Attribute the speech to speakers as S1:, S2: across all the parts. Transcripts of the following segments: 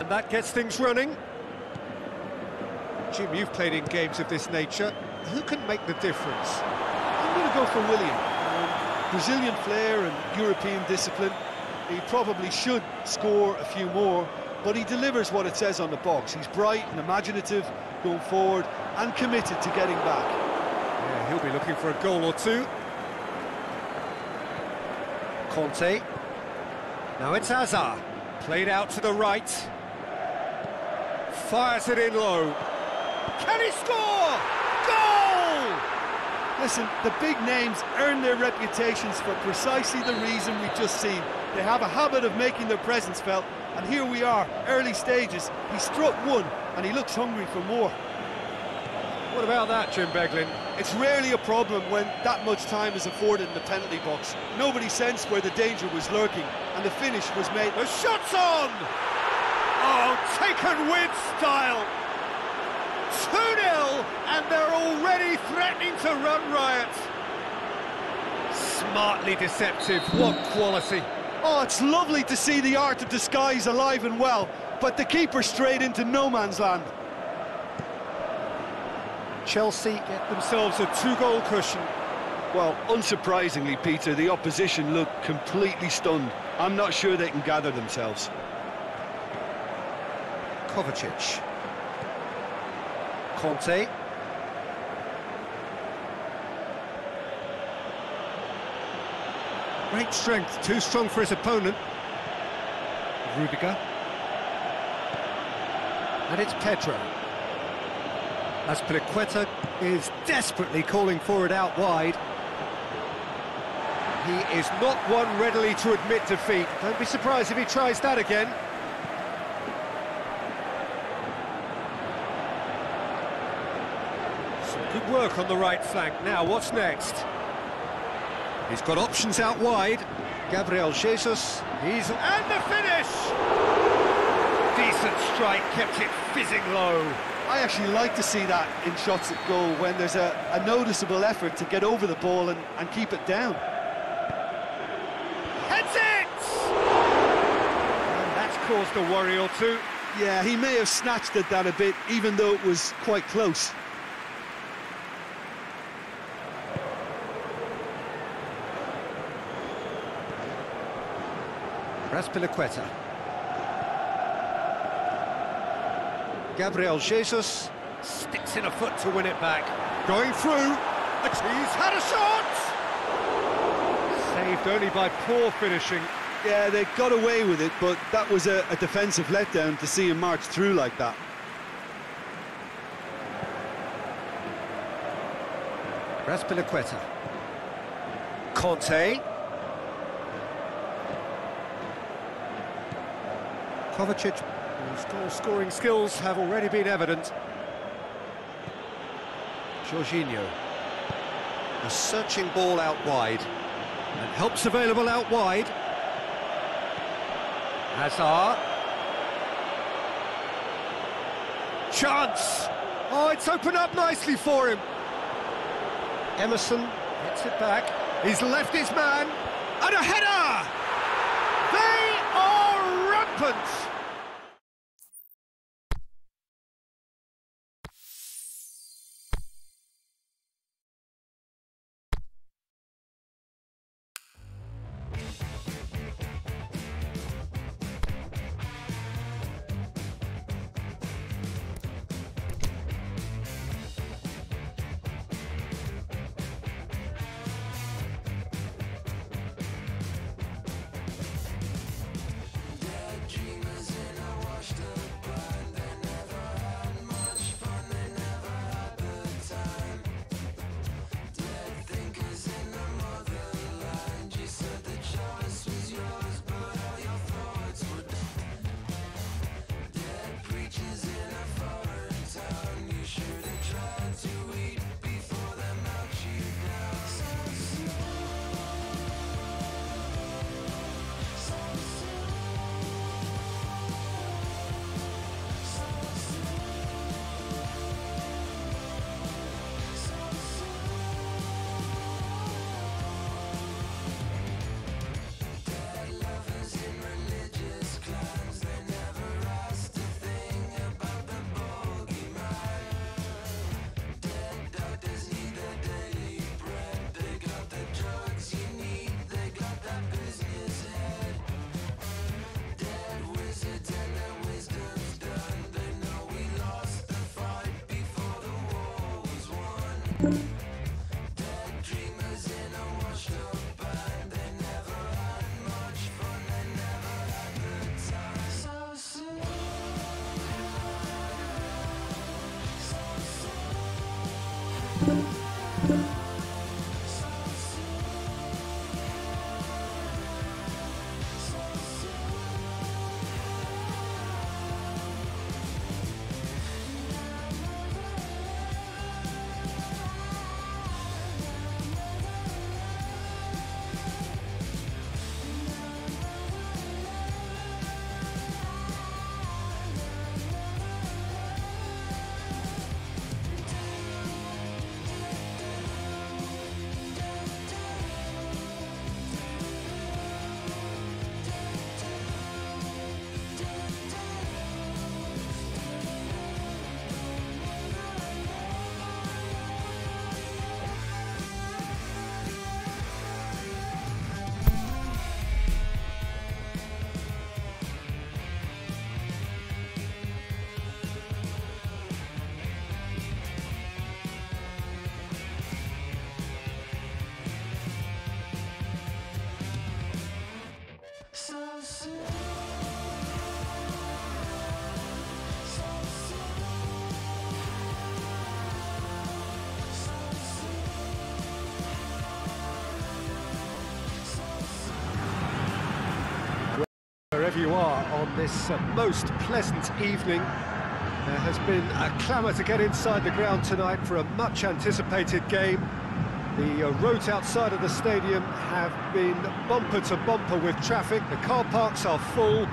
S1: And that gets things running. Jim, you've played in games of this nature. Who can make the difference?
S2: I'm going to go for William. Brazilian flair and European discipline. He probably should score a few more, but he delivers what it says on the box. He's bright and imaginative, going forward, and committed to getting back.
S1: Yeah, he'll be looking for a goal or two. Conte. Now it's Hazard. Played out to the right. Fires it in low. Can he score? Goal!
S2: Listen, the big names earn their reputations for precisely the reason we've just seen. They have a habit of making their presence felt, and here we are, early stages. He struck one, and he looks hungry for more.
S1: What about that, Jim Beglin?
S2: It's rarely a problem when that much time is afforded in the penalty box. Nobody sensed where the danger was lurking, and the finish was made.
S1: The shot's on! Oh, taken with style! 2-0, and they're already threatening to run riot. Smartly deceptive, what quality.
S2: Oh, it's lovely to see the art of disguise alive and well, but the keeper straight into no man's land.
S1: Chelsea get themselves a 2-goal cushion.
S2: Well, unsurprisingly, Peter, the opposition look completely stunned. I'm not sure they can gather themselves.
S1: Kovacic. Conte. Great strength, too strong for his opponent. Rudiger. And it's Pedro. Azpilicueta is desperately calling for it out wide. He is not one readily to admit defeat. Don't be surprised if he tries that again. Some good work on the right flank. Now, what's next? He's got options out wide. Gabriel Jesus. And the finish! Decent strike, kept it fizzing low.
S2: I actually like to see that in shots at goal, when there's a noticeable effort to get over the ball and keep it down.
S1: Heads it! And that's caused a worry or two.
S2: Yeah, he may have snatched at that a bit, even though it was quite close.
S1: Azpilicueta. Gabriel Jesus sticks in a foot to win it back. Going through. He's had a shot! Saved only by poor finishing.
S2: Yeah, they got away with it, but that was a defensive letdown to see him march through like that.
S1: Azpilicueta. Conte. Kovacic, whose goal-scoring skills have already been evident. Jorginho. A searching ball out wide. And help's available out wide. Hazard. Chance! Oh, it's opened up nicely for him. Emerson gets it back. He's left his man. And a header! They are rampant!
S3: Dreamers
S1: Wherever you are on this most pleasant evening, there has been a clamour to get inside the ground tonight for a much-anticipated game. The roads outside of the stadium have been bumper to bumper with traffic. The car parks are full.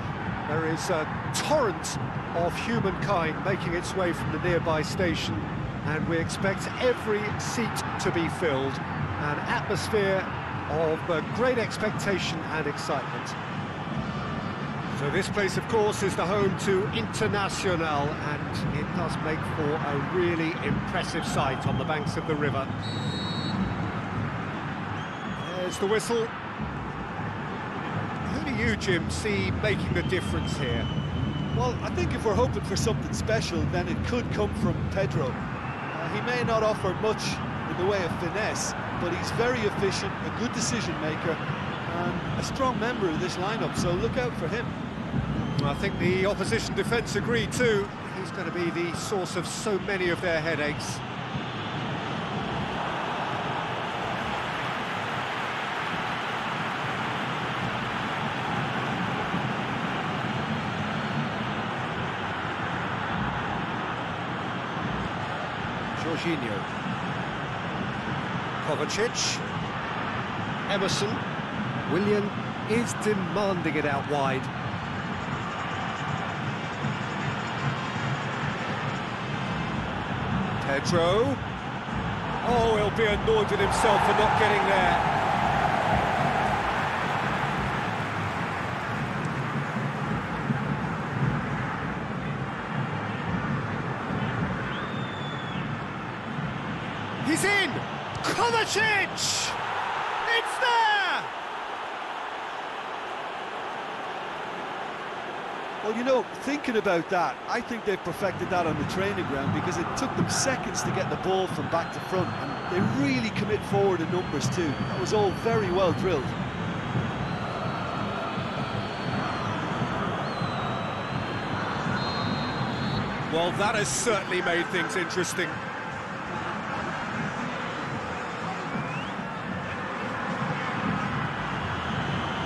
S1: There is a torrent of humankind making its way from the nearby station, and we expect every seat to be filled. An atmosphere of great expectation and excitement. So this place, of course, is the home to Internacional, and it does make for a really impressive sight on the banks of the river. There's the whistle. Who do you, Jim, see making the difference here?
S2: Well, I think if we're hoping for something special, then it could come from Pedro. He may not offer much in the way of finesse, but he's very efficient, a good decision maker, and a strong member of this lineup, so look out for him.
S1: I think the opposition defence agree too. He's going to be the source of so many of their headaches. Jorginho, Kovacic, Emerson, Willian is demanding it out wide. Pedro, oh, he'll be annoyed with himself for not getting there. He's in! Kovacic! It's there!
S2: Well, you know, thinking about that, I think they've perfected that on the training ground, because it took them seconds to get the ball from back to front, and they really commit forward in numbers too. That was all very well drilled.
S1: Well, that has certainly made things interesting.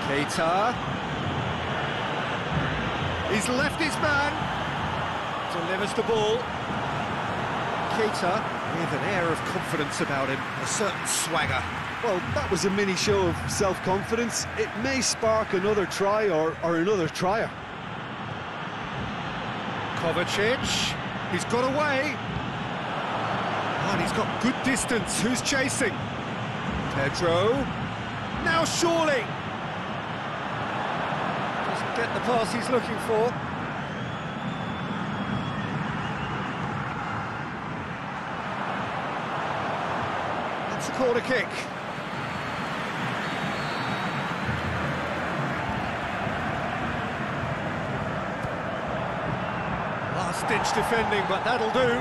S1: Keita. He's left his man. Delivers the ball. Keita with an air of confidence about him, a certain swagger.
S2: Well, that was a mini show of self-confidence. It may spark another try or another trier.
S1: Kovacic, he's got away. And he's got good distance. Who's chasing? Pedro. Now surely. Doesn't get the pass he's looking for. It's a corner kick. Last-ditch defending, but that'll do.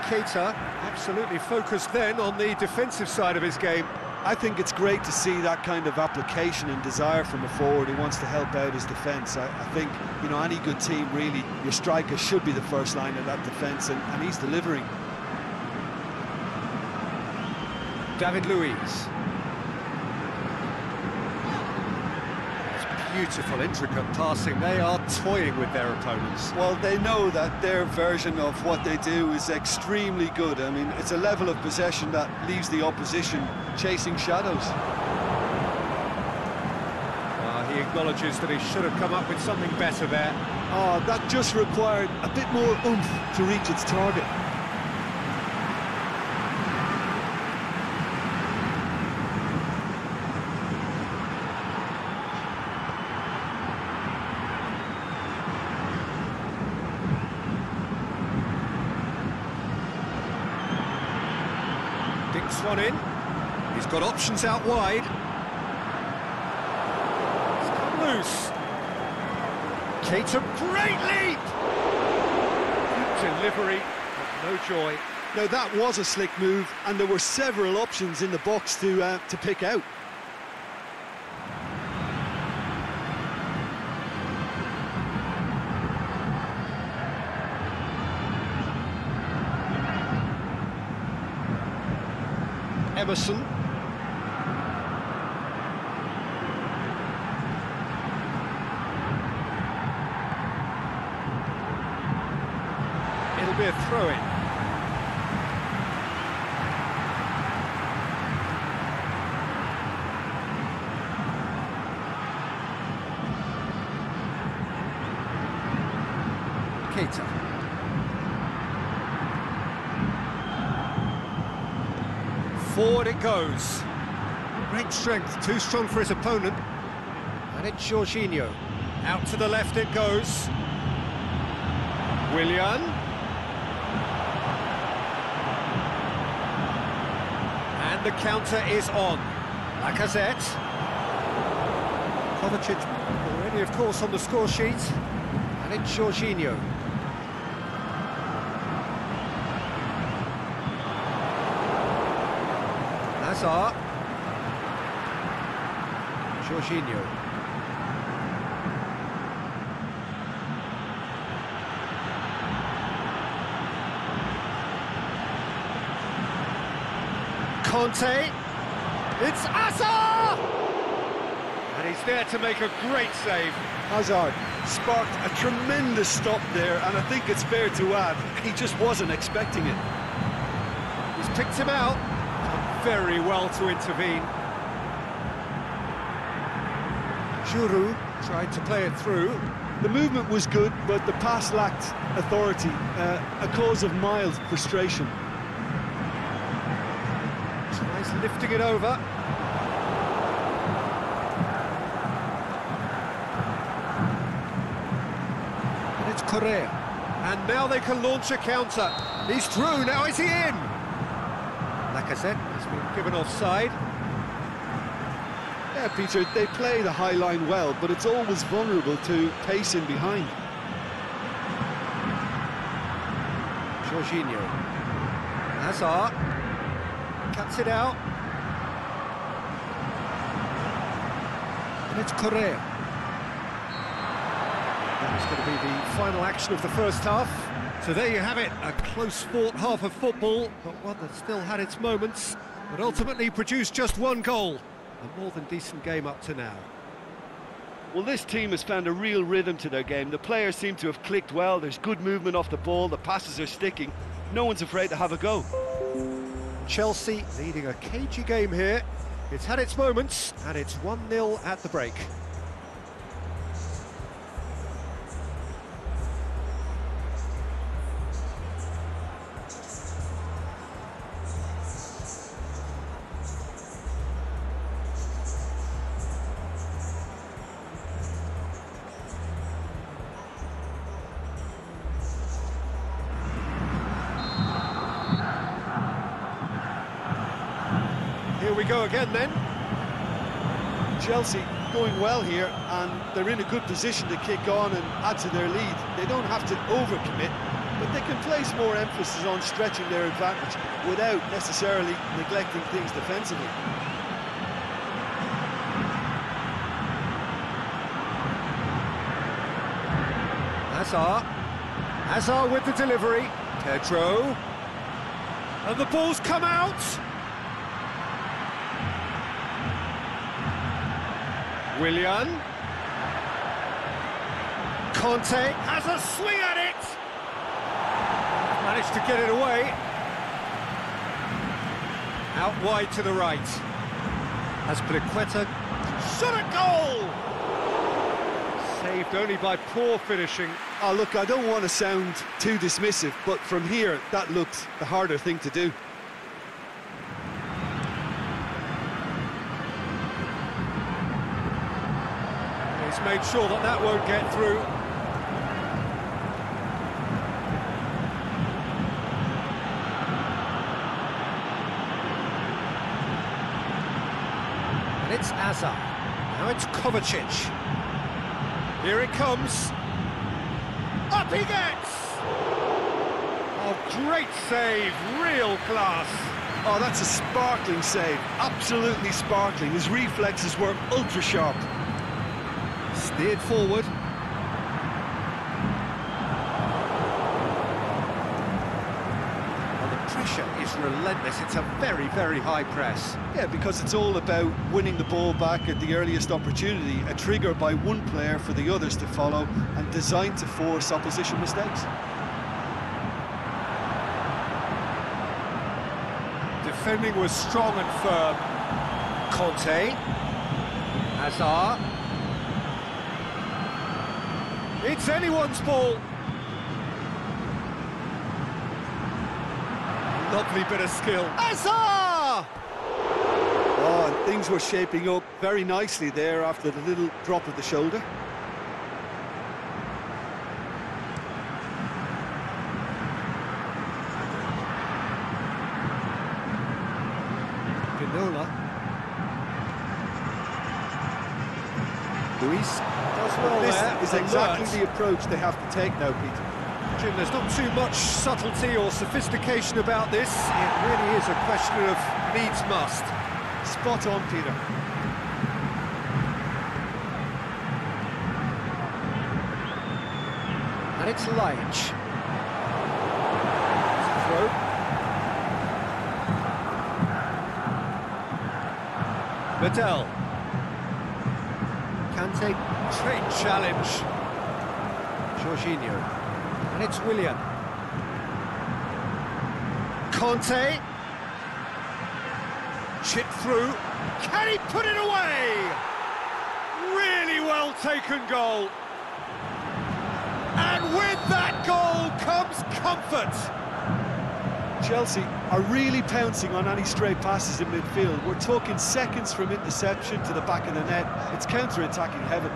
S1: Keita, absolutely focused then on the defensive side of his game.
S2: I think it's great to see that kind of application and desire from a forward who wants to help out his defence. I think, you know, any good team, really, your striker should be the first line of that defence, and he's delivering.
S1: David Luiz. Beautiful, intricate passing. They are toying with their opponents.
S2: Well, they know that their version of what they do is extremely good. I mean, it's a level of possession that leaves the opposition chasing shadows.
S1: He acknowledges that he should have come up with something better there.
S2: Oh, that just required a bit more oomph to reach its target.
S1: Dinks one in. He's got options out wide. It's come loose. Keita, great leap! Good delivery, but no joy.
S2: Now that was a slick move, and there were several options in the box to pick out.
S1: Emerson. It'll be a throw-in. Keita. Forward it goes. Great strength, too strong for his opponent. And it's Jorginho. Out to the left it goes. Willian. And the counter is on. Lacazette. Kovacic already, of course, on the score sheet. And it's Jorginho. Hazard. Jorginho. Conte. It's Hazard! And he's there to make a great save.
S2: Hazard sparked a tremendous stop there, and I think it's fair to add, he just wasn't expecting it.
S1: He's picked him out. Very well to intervene. Giroud tried to play it through.
S2: The movement was good, but the pass lacked authority, a cause of mild frustration.
S1: Tries lifting it over. And it's Correa. And now they can launch a counter. He's through, now is he in? Lacazette has been given offside.
S2: Yeah, Peter, they play the high line well, but it's always vulnerable to pace in behind.
S1: Jorginho. Hazard. Cuts it out. And it's Correa. That is going to be the final action of the first half. So there you have it, a close-fought half of football, but one that still had its moments, but ultimately produced just one goal. A more than decent game up to now.
S2: Well, this team has found a real rhythm to their game. The players seem to have clicked well, there's good movement off the ball, the passes are sticking. No one's afraid to have a go.
S1: Chelsea leading a cagey game here. It's had its moments, and it's 1-0 at the break. Here we go again then.
S2: Chelsea going well here, and they're in a good position to kick on and add to their lead. They don't have to overcommit, but they can place more emphasis on stretching their advantage without necessarily neglecting things defensively.
S1: Hazard with the delivery. Pedro. And the ball's come out. Willian. Conte has a swing at it. Managed to get it away. Out wide to the right. Azpilicueta. Shot a goal! Saved only by poor finishing.
S2: Oh, look, I don't want to sound too dismissive, but from here, that looked the harder thing to do.
S1: He's made sure that that won't get through. And it's Hazard. Now it's Kovacic. Here it comes. Up he gets! Oh, great save, real class.
S2: Oh, that's a sparkling save, absolutely sparkling. His reflexes were ultra sharp.
S1: Steered forward. Well, the pressure is relentless. It's a very, very high press.
S2: Yeah, because it's all about winning the ball back at the earliest opportunity, a trigger by one player for the others to follow, and designed to force opposition mistakes.
S1: Defending was strong and firm. Conte. Hazard. It's anyone's ball. Lovely bit of skill. Hazard!
S2: Oh, and things were shaping up very nicely there after the little drop of the shoulder.
S1: Pinola. Luis does well there.
S2: This is exactly the approach they have to take now, Peter.
S1: Jim, there's not too much subtlety or sophistication about this. It really is a question of needs must.
S2: Spot on, Peter.
S1: And it's Lage. Throw. Medel. Kante, great challenge. Jorginho. And it's Willian. Conte. Chip through. Can he put it away? Really well taken goal. And with that goal comes comfort.
S2: Chelsea are really pouncing on any stray passes in midfield. We're talking seconds from interception to the back of the net. It's counter-attacking heaven.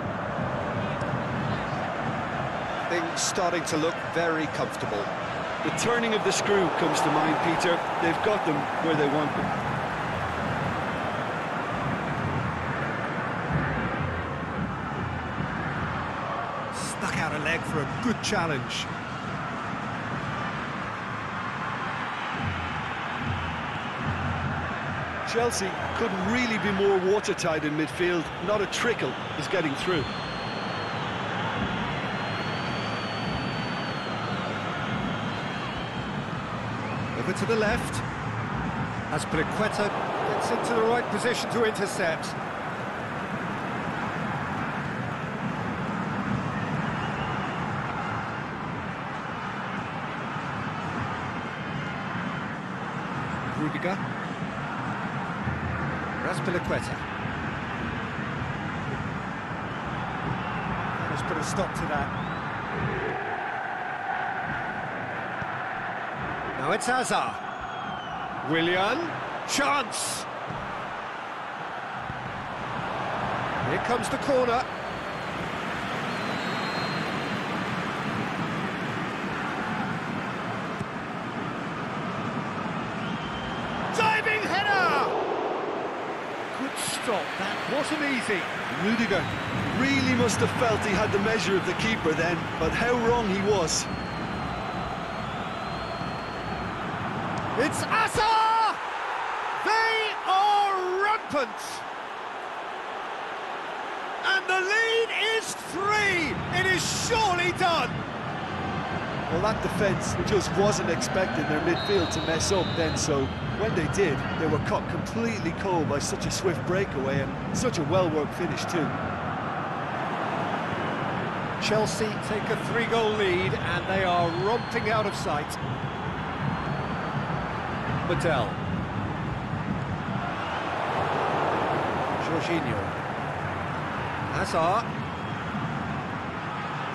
S1: Things starting to look very comfortable.
S2: The turning of the screw comes to mind, Peter. They've got them where they want them.
S1: Stuck out a leg for a good challenge.
S2: Chelsea couldn't really be more watertight in midfield. Not a trickle is getting through.
S1: Over to the left. Azpilicueta gets into the right position to intercept. Rudiger. Azpilicueta. Let's put a stop to that. Now it's Hazard. Willian. Chance. Here comes the corner. Diving header! Good stop, that wasn't easy.
S2: Rudiger really must have felt he had the measure of the keeper then, but how wrong he was.
S1: It's Asa! They are rampant! And the lead is 3! It is surely done!
S2: Well, that defence just wasn't expecting their midfield to mess up then, so when they did, they were caught completely cold by such a swift breakaway and such a well-worked finish too.
S1: Chelsea take a 3-goal lead and they are romping out of sight. Mattel. Jorginho. Hazard.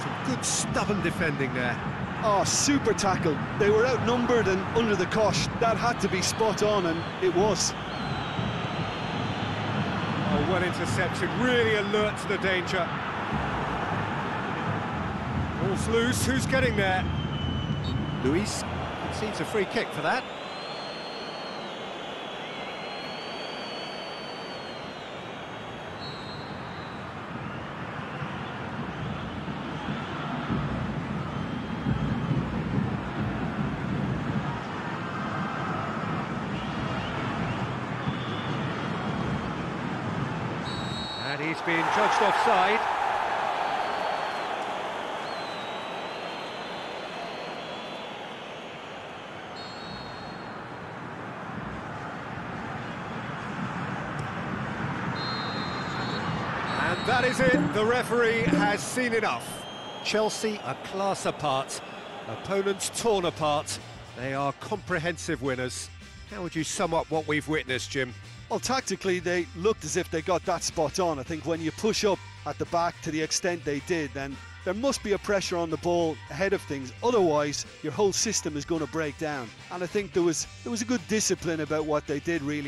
S1: Some good stubborn defending there.
S2: Oh, super tackle. They were outnumbered and under the cosh. That had to be spot on, and it was.
S1: Oh, well intercepted, really alert to the danger. Ball's loose, who's getting there? Luis concedes a free kick for that. And he's been judged offside. And that is it. The referee has seen enough. Chelsea a class apart. Opponents torn apart. They are comprehensive winners. How would you sum up what we've witnessed, Jim?
S2: Well, tactically, they looked as if they got that spot on. I think when you push up at the back to the extent they did, then there must be a pressure on the ball ahead of things. Otherwise, your whole system is going to break down. And I think there was a good discipline about what they did, really.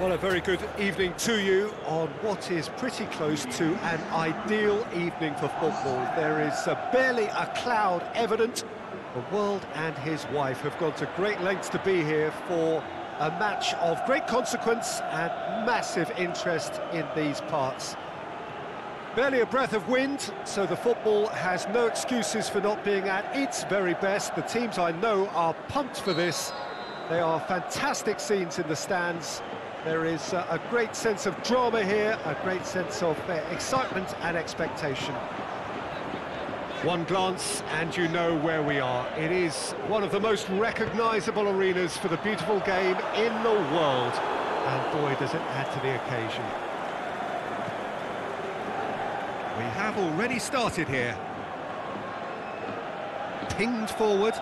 S1: Well, a very good evening to you on what is pretty close to an ideal evening for football. There is barely a cloud evident. The world and his wife have gone to great lengths to be here for a match of great consequence and massive interest in these parts. Barely a breath of wind, so the football has no excuses for not being at its very best. The teams I know are pumped for this. They are fantastic scenes in the stands. There is a great sense of drama here, a great sense of excitement and expectation. One glance and you know where we are. It is one of the most recognisable arenas for the beautiful game in the world. And boy, does it add to the occasion. We have already started here. Pinged forward.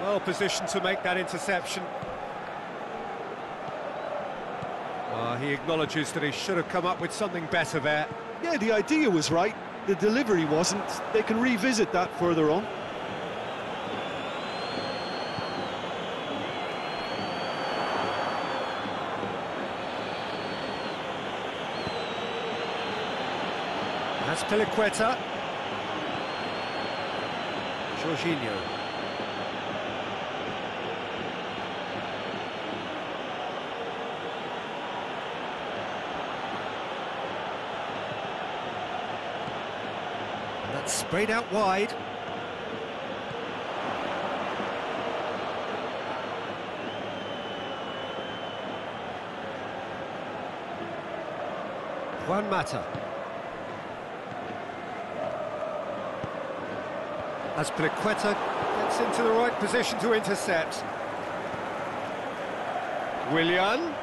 S1: Well positioned to make that interception. He acknowledges that he should have come up with something better there.
S2: Yeah, the idea was right, the delivery wasn't. They can revisit that further on.
S1: That's Piliqueta. Jorginho. That's sprayed out wide. Juan Mata. As Piliqueta gets into the right position to intercept. Willian.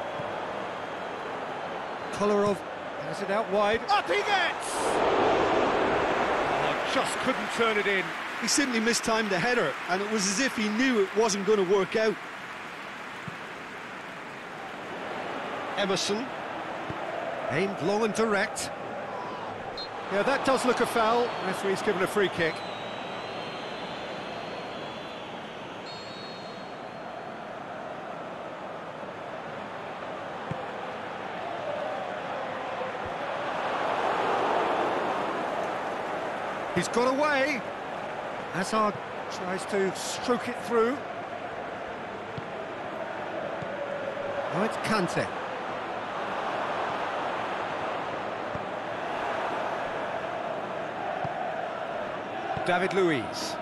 S1: Kolarov has it out wide. Up he gets! Oh, just couldn't turn it in.
S2: He simply mistimed the header, and it was as if he knew it wasn't going to work out.
S1: Emerson. Aimed long and direct. Yeah, that does look a foul. Referee's given a free kick. He's got away. Hazard tries to stroke it through. Oh, it's Kante. David Luiz.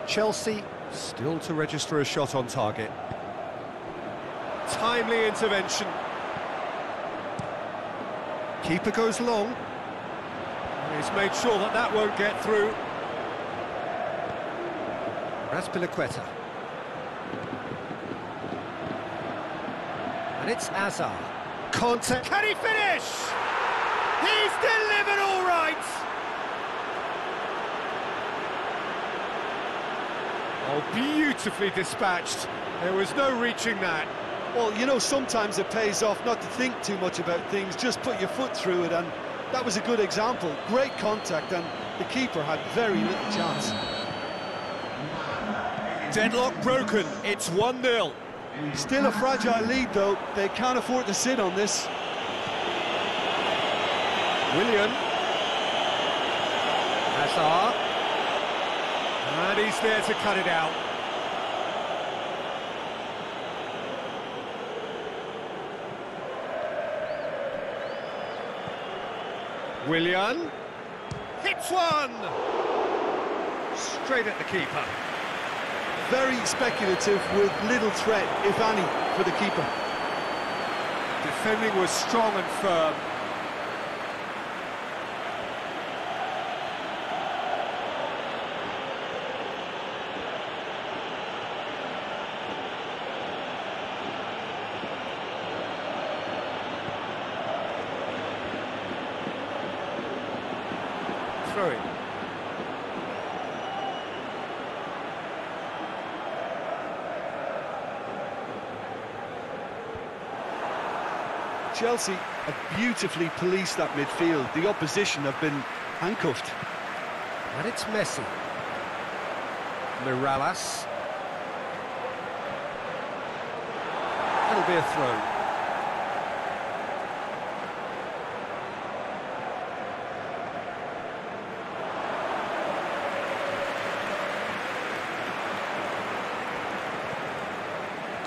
S1: Chelsea still to register a shot on target. Timely intervention. Keeper goes long. He's made sure that that won't get through. That's Piliqueta. And it's Hazard. Contact. Can he finish? He's delivered all right! Oh, beautifully dispatched. There was no reaching that.
S2: Well, you know, sometimes it pays off not to think too much about things, just put your foot through it, and that was a good example. Great contact, and the keeper had very little chance.
S1: Deadlock broken, it's 1-0.
S2: Still a fragile lead, though. They can't afford to sit on this.
S1: Willian. Hazard. And he's there to cut it out. Willian. Hits one! Straight at the keeper.
S2: Very speculative with little threat, if any, for the keeper.
S1: Defending was strong and firm. Throw-in.
S2: Chelsea have beautifully policed that midfield. The opposition have been handcuffed.
S1: And it's Messi. Mirallas. That'll be a throw.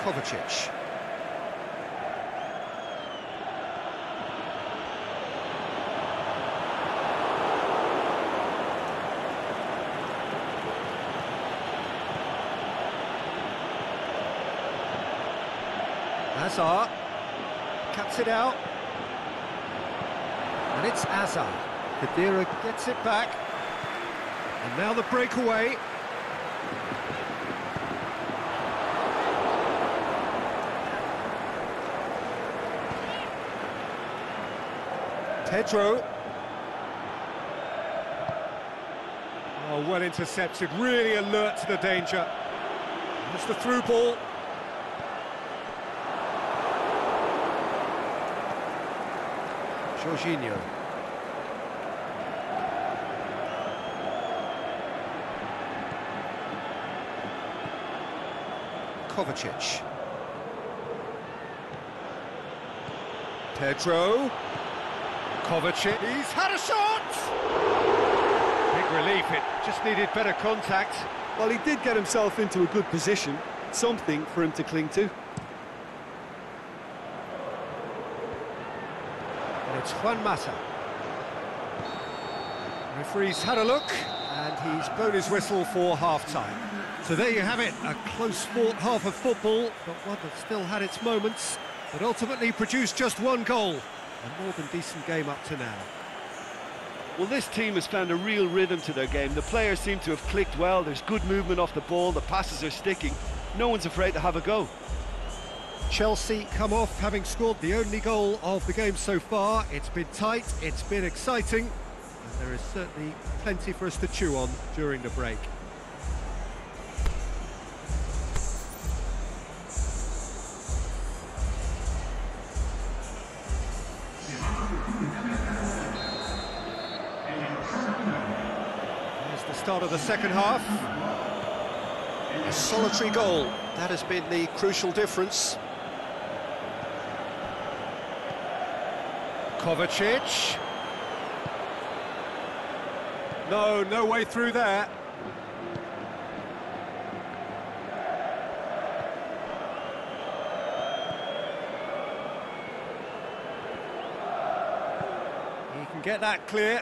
S1: Kovacic. Azar cuts it out, and it's Azar. Khedira gets it back, and now the breakaway. Pedro. Oh, well intercepted, really alert to the danger. It's the through ball. Jorginho. Kovacic. Pedro. Kovacic. He's had a shot! Big relief, it just needed better contact.
S2: Well, he did get himself into a good position, something for him to cling to.
S1: It's Juan Mata. Referee's had a look, and he's blown his whistle for half-time. So there you have it, a close-fought half of football, but one that still had its moments, but ultimately produced just one goal. A more than decent game up to now.
S2: Well, this team has found a real rhythm to their game. The players seem to have clicked well, there's good movement off the ball, the passes are sticking. No one's afraid to have a go.
S1: Chelsea come off having scored the only goal of the game so far. It's been tight, it's been exciting, and there is certainly plenty for us to chew on during the break. There's the start of the second half. A solitary goal, that has been the crucial difference. Kovacic. No way through there. He can get that clear.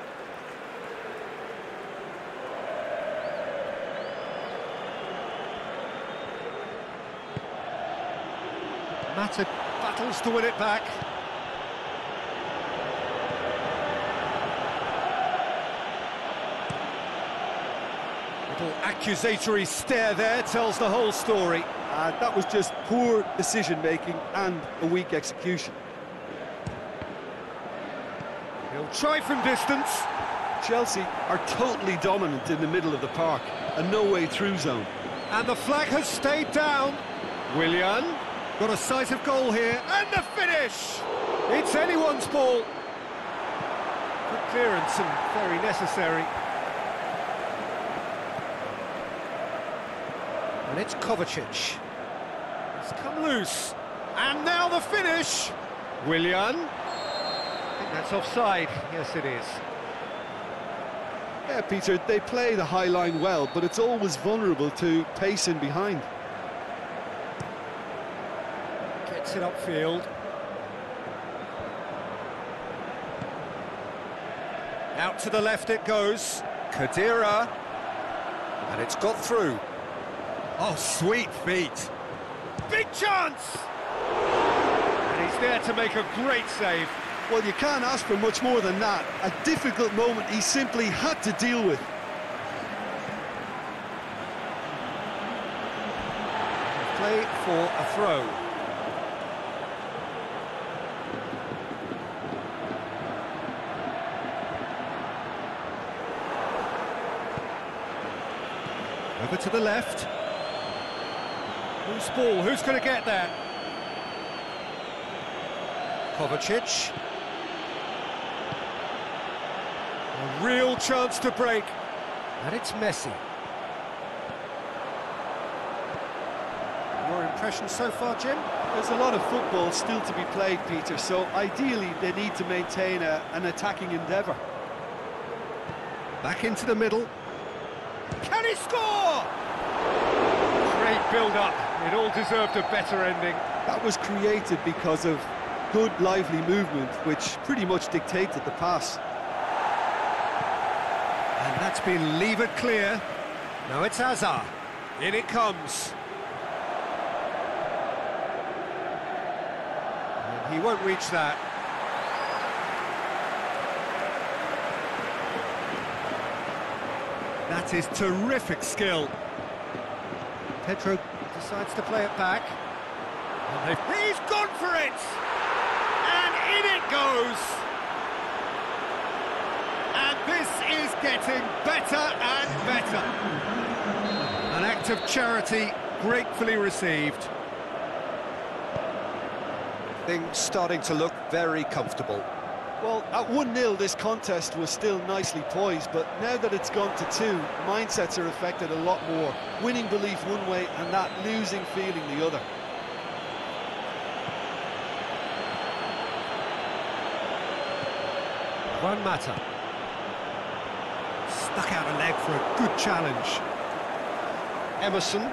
S1: Mata battles to win it back. Little accusatory stare there tells the whole story.
S2: That was just poor decision-making and a weak execution.
S1: He'll try from distance.
S2: Chelsea are totally dominant in the middle of the park, a no-way-through zone.
S1: And the flag has stayed down. Willian got a sight of goal here, and the finish! It's anyone's ball. Good clearance and very necessary. And it's Kovacic. He's come loose. And now the finish! Willian. I think that's offside. Yes, it is.
S2: Yeah, Peter, they play the high line well, but it's always vulnerable to pace in behind.
S1: Gets it upfield. Out to the left it goes. Khedira. And it's got through. Oh, sweet feet. Big chance! And he's there to make a great save.
S2: Well, you can't ask for much more than that. A difficult moment he simply had to deal with.
S1: Play for a throw. Over to the left. Who's ball? Who's going to get there? Kovacic. A real chance to break. And it's Messi. Your impression so far, Jim?
S2: There's a lot of football still to be played, Peter, so ideally they need to maintain an attacking endeavour.
S1: Back into the middle. Can he score? Great build-up. It all deserved a better ending.
S2: That was created because of good, lively movement, which pretty much dictated the pass.
S1: And that's been levered clear. Now it's Hazard. In it comes. And he won't reach that. That is terrific skill. Pedro decides to play it back. And he's gone for it! And in it goes! And this is getting better and better. An act of charity gratefully received. Things starting to look very comfortable.
S2: Well, at 1-0 this contest was still nicely poised, but now that it's gone to 2, mindsets are affected a lot more. Winning belief one way and that losing feeling the other.
S1: Juan Mata. Stuck out a leg for a good challenge. Emerson.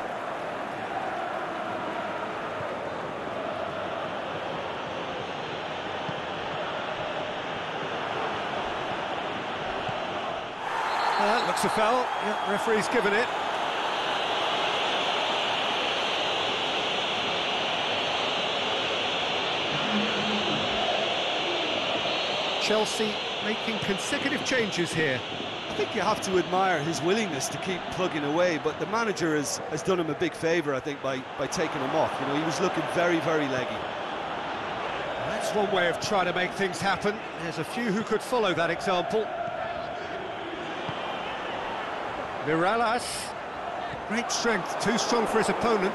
S1: Looks a foul. Yep, referee's given it. Chelsea making consecutive changes here.
S2: I think you have to admire his willingness to keep plugging away, but the manager has done him a big favour, I think, by taking him off. You know, he was looking very, very leggy.
S1: That's one way of trying to make things happen. There's a few who could follow that example. Mirallas, great strength, too strong for his opponent.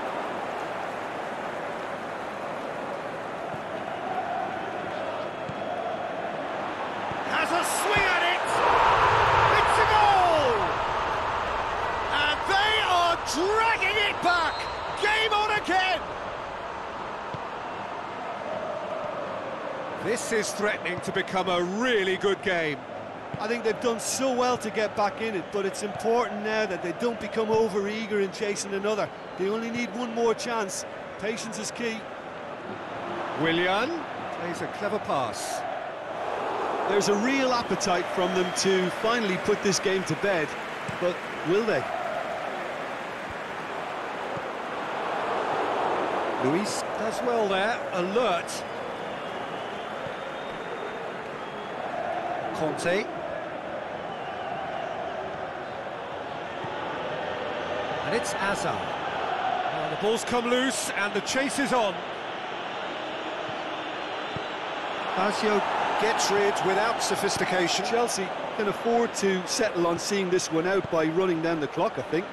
S1: Has a swing at it! It's a goal! And they are dragging it back! Game on again! This is threatening to become a really good game.
S2: I think they've done so well to get back in it, but it's important now that they don't become over-eager in chasing another. They only need one more chance. Patience is key.
S1: Willian plays a clever pass.
S2: There's a real appetite from them to finally put this game to bed, but will they?
S1: Luis does well there, alert. Conte. And it's Hazard. Well, the ball's come loose and the chase is on. Lazio gets rid without sophistication.
S2: Chelsea can afford to settle on seeing this one out by running down the clock, I think.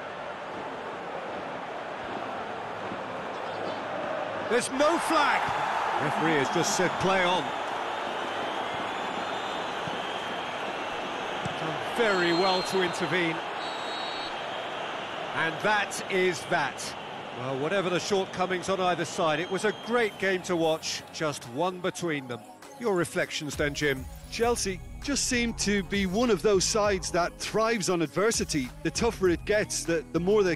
S1: There's no flag. Referee has just said play on. Done very well to intervene. And that is that. Well, whatever the shortcomings on either side, it was a great game to watch, just one between them. Your reflections then, Jim?
S2: Chelsea just seem to be one of those sides that thrives on adversity. The tougher it gets, the more they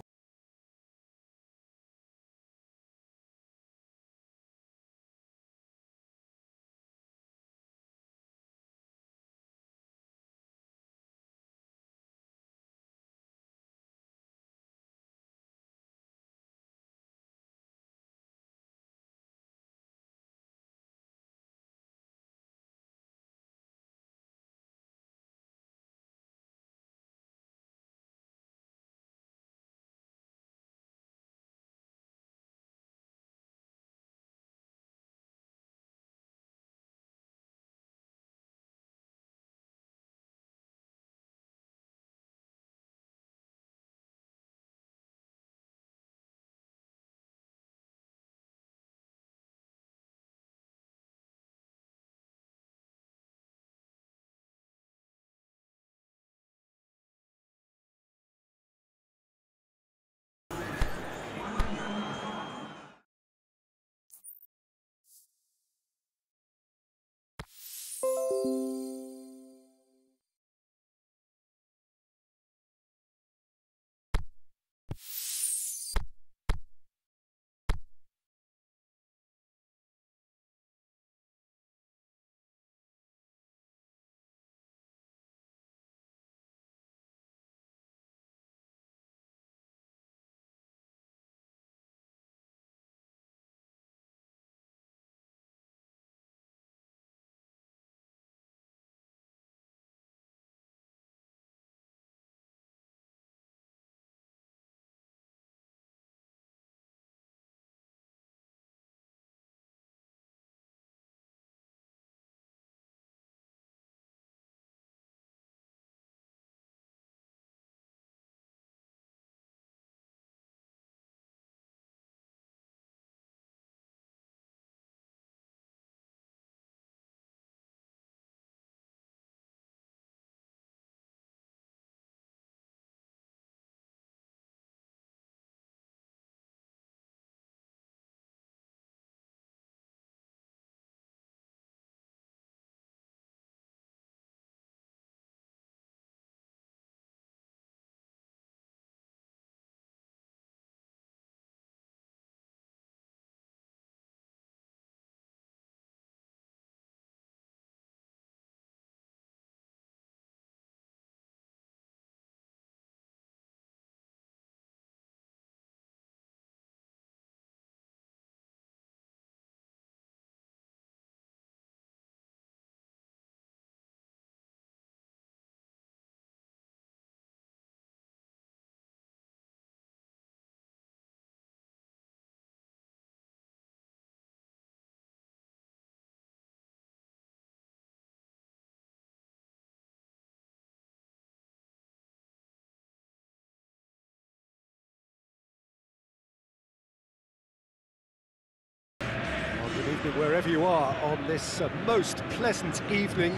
S1: evening wherever you are on this most pleasant evening.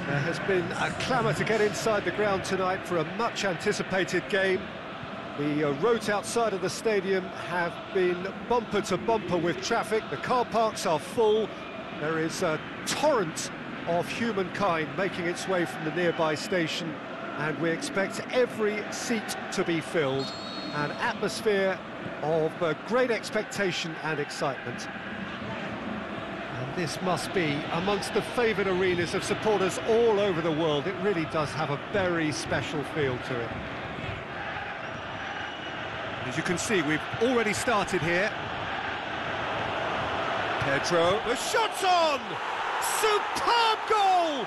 S1: There has been a clamour to get inside the ground tonight for a much-anticipated game. The roads outside of the stadium have been bumper to bumper with traffic. The car parks are full. There is a torrent of humankind making its way from the nearby station, and we expect every seat to be filled. An atmosphere of great expectation and excitement. And this must be amongst the favoured arenas of supporters all over the world. It really does have a very special feel to it. As you can see, we've already started here. Pedro, the shot's on! Superb goal!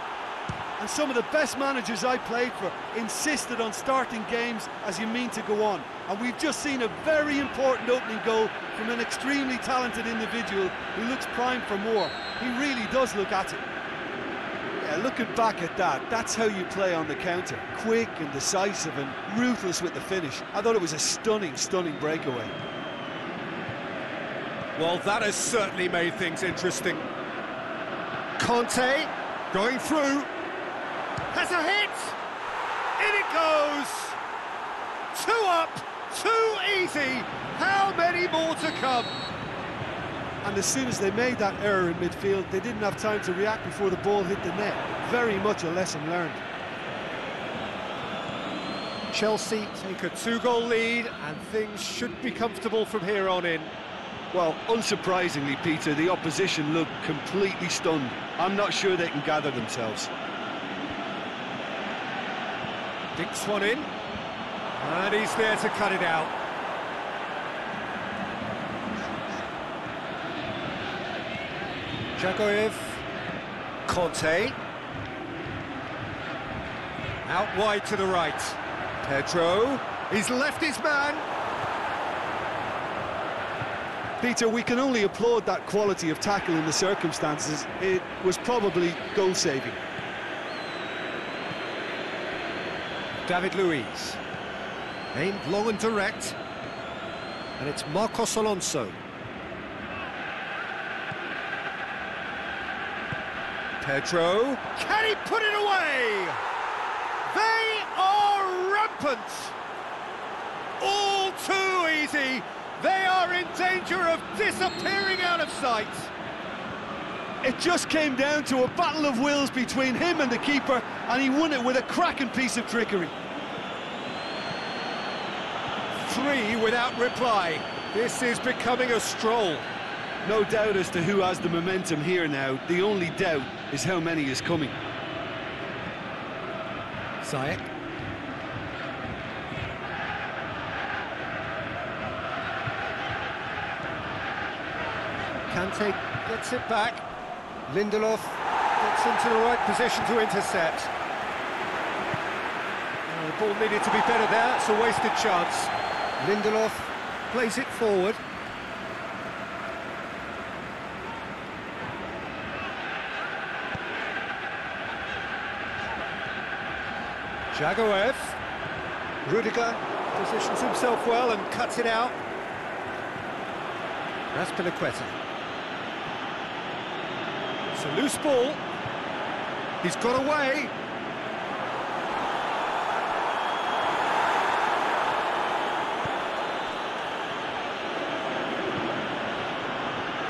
S2: And some of the best managers I played for insisted on starting games as you mean to go on. And we've just seen a very important opening goal from an extremely talented individual who looks primed for more. He really does look at it. Yeah, looking back at that, that's how you play on the counter. Quick and decisive and ruthless with the finish. I thought it was a stunning, stunning breakaway.
S1: Well, that has certainly made things interesting. Conte going through. Has a hit! In it goes! 2 up, 2 easy. How many more to come?
S2: And as soon as they made that error in midfield, they didn't have time to react before the ball hit the net. Very much a lesson learned.
S1: Chelsea take a 2-goal lead, and things should be comfortable from here on in.
S2: Well, unsurprisingly, Peter, the opposition look completely stunned. I'm not sure they can gather themselves.
S1: Dinks one in, and he's there to cut it out. Jagoev, Conte, out wide to the right. Pedro, he's left his man.
S2: Peter, we can only applaud that quality of tackle in the circumstances. It was probably goal-saving.
S1: David Luiz, aimed long and direct, and it's Marcos Alonso. Pedro, can he put it away? They are rampant! All too easy! They are in danger of disappearing out of sight!
S2: It just came down to a battle of wills between him and the keeper, and he won it with a cracking piece of trickery.
S1: 3 without reply. This is becoming a stroll.
S2: No doubt as to who has the momentum here now. The only doubt is how many is coming.
S1: Ziyech. Kante gets it back. Lindelof gets into the right position to intercept. Oh, the ball needed to be better there. It's a wasted chance. Lindelof plays it forward. Jagoev. Rudiger positions himself well and cuts it out. That's Piliqueta. It's a loose ball. He's got away.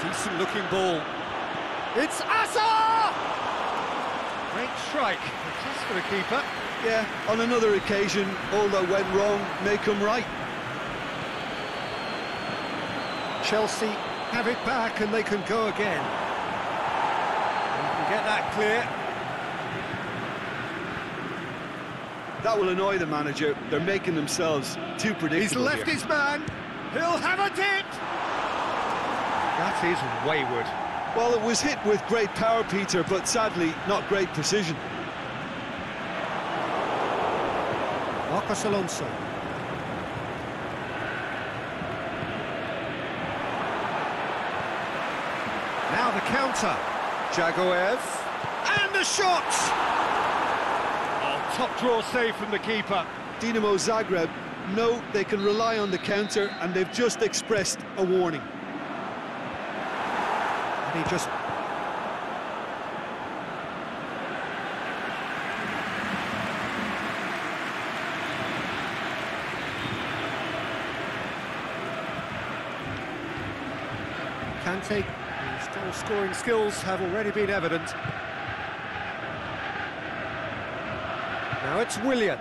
S1: Decent looking ball. It's Asa! Great strike. Just for the keeper.
S2: Yeah, on another occasion, all that went wrong may come right.
S1: Chelsea have it back and they can go again. Get that clear.
S2: That will annoy the manager. They're making themselves too predictable.
S1: He's left his man. He'll have a dip. That is wayward.
S2: Well, it was hit with great power, Peter, but sadly not great precision.
S1: Marcos Alonso. Now the counter. Jagoev, and the shot! Oh, top draw save from the keeper.
S2: Dinamo Zagreb know they can rely on the counter, and they've just expressed a warning.
S1: And he just... Kante, his goal-scoring skills have already been evident. Now it's Willian.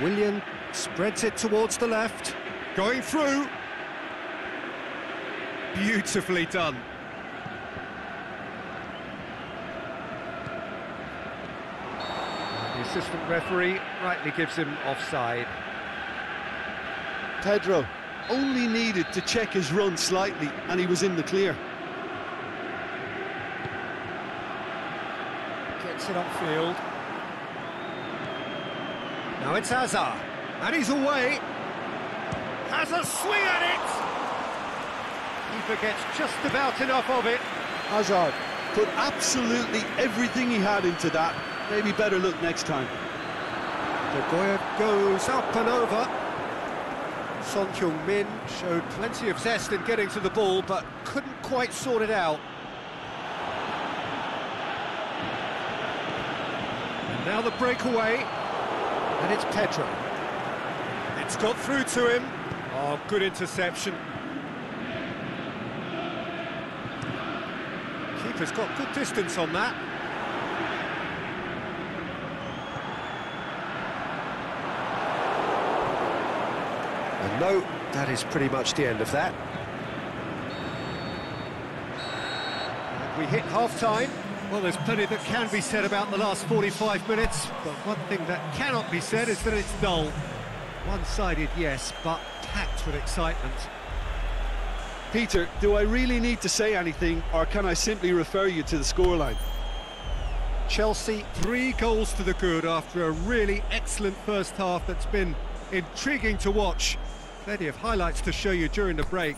S1: Willian spreads it towards the left, going through. Beautifully done. The assistant referee rightly gives him offside.
S2: Pedro only needed to check his run slightly and he was in the clear.
S1: Gets it upfield. Now it's Hazard, and he's away. Has a swing at it! Keeper gets just about enough of it.
S2: Hazard put absolutely everything he had into that. Maybe better look next time.
S1: De Gea goes up and over. Son Heung-min showed plenty of zest in getting to the ball, but couldn't quite sort it out. And now the breakaway, and it's Pedro. It's got through to him. Oh, good interception. Keeper's got good distance on that. And no, that is pretty much the end of that. And we hit half-time. Well, there's plenty that can be said about the last 45 minutes, but one thing that cannot be said is that it's dull. One-sided, yes, but packed with excitement.
S2: Peter, do I really need to say anything, or can I simply refer you to the scoreline?
S1: Chelsea, 3 goals to the good after a really excellent first half that's been intriguing to watch. Plenty of highlights to show you during the break.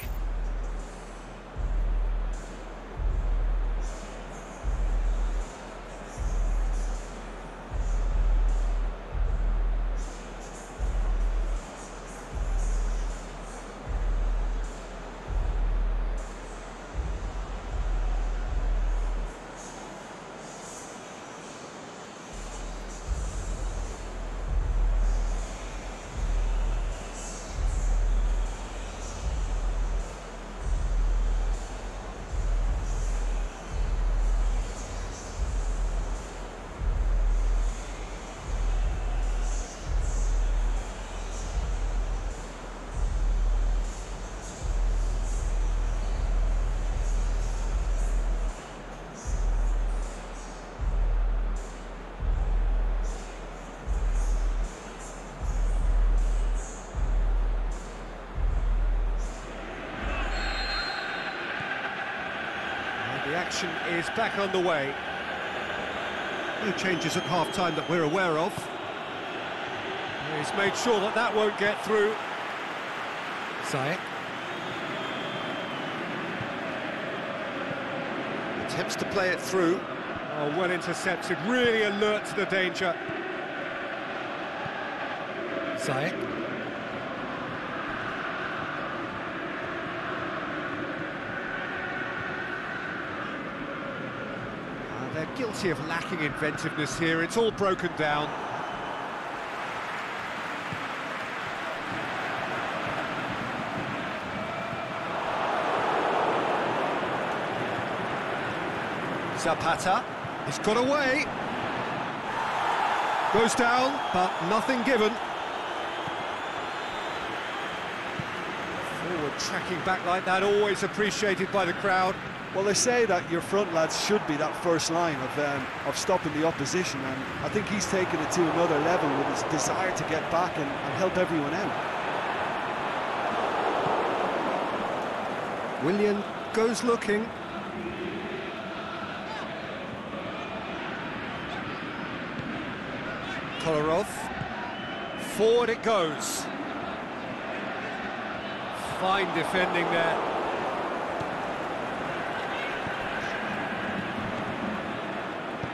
S1: The action is back on the way. No changes at half-time that we're aware of. He's made sure that that won't get through. Ziyech. Attempts to play it through. Oh, well intercepted, really alert to the danger. Ziyech. They're guilty of lacking inventiveness here. It's all broken down. Zapata, he's got away. Goes down, but nothing given. Forward tracking back like that, always appreciated by the crowd.
S2: Well, they say that your front lads should be that first line of stopping the opposition, and I think he's taken it to another level with his desire to get back and help everyone out.
S1: Willian goes looking. Kolarov. Forward it goes. Fine defending there.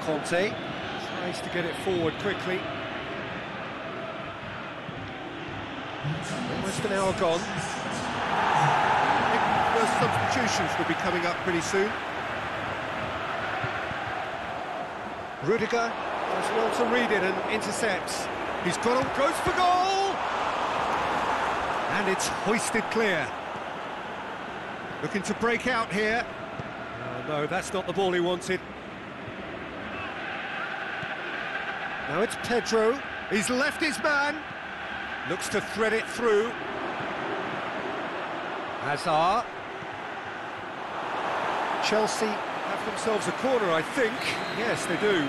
S1: Conte tries to get it forward quickly. Almost an hour gone. First Substitutions will be coming up pretty soon. Rudiger does well to read it and intercepts. He's got on, goes for goal! And it's hoisted clear. Looking to break out here. Oh, no, that's not the ball he wanted. Now it's Pedro. He's left his man. Looks to thread it through. Hazard. Chelsea have themselves a corner, I think. Yes, they do.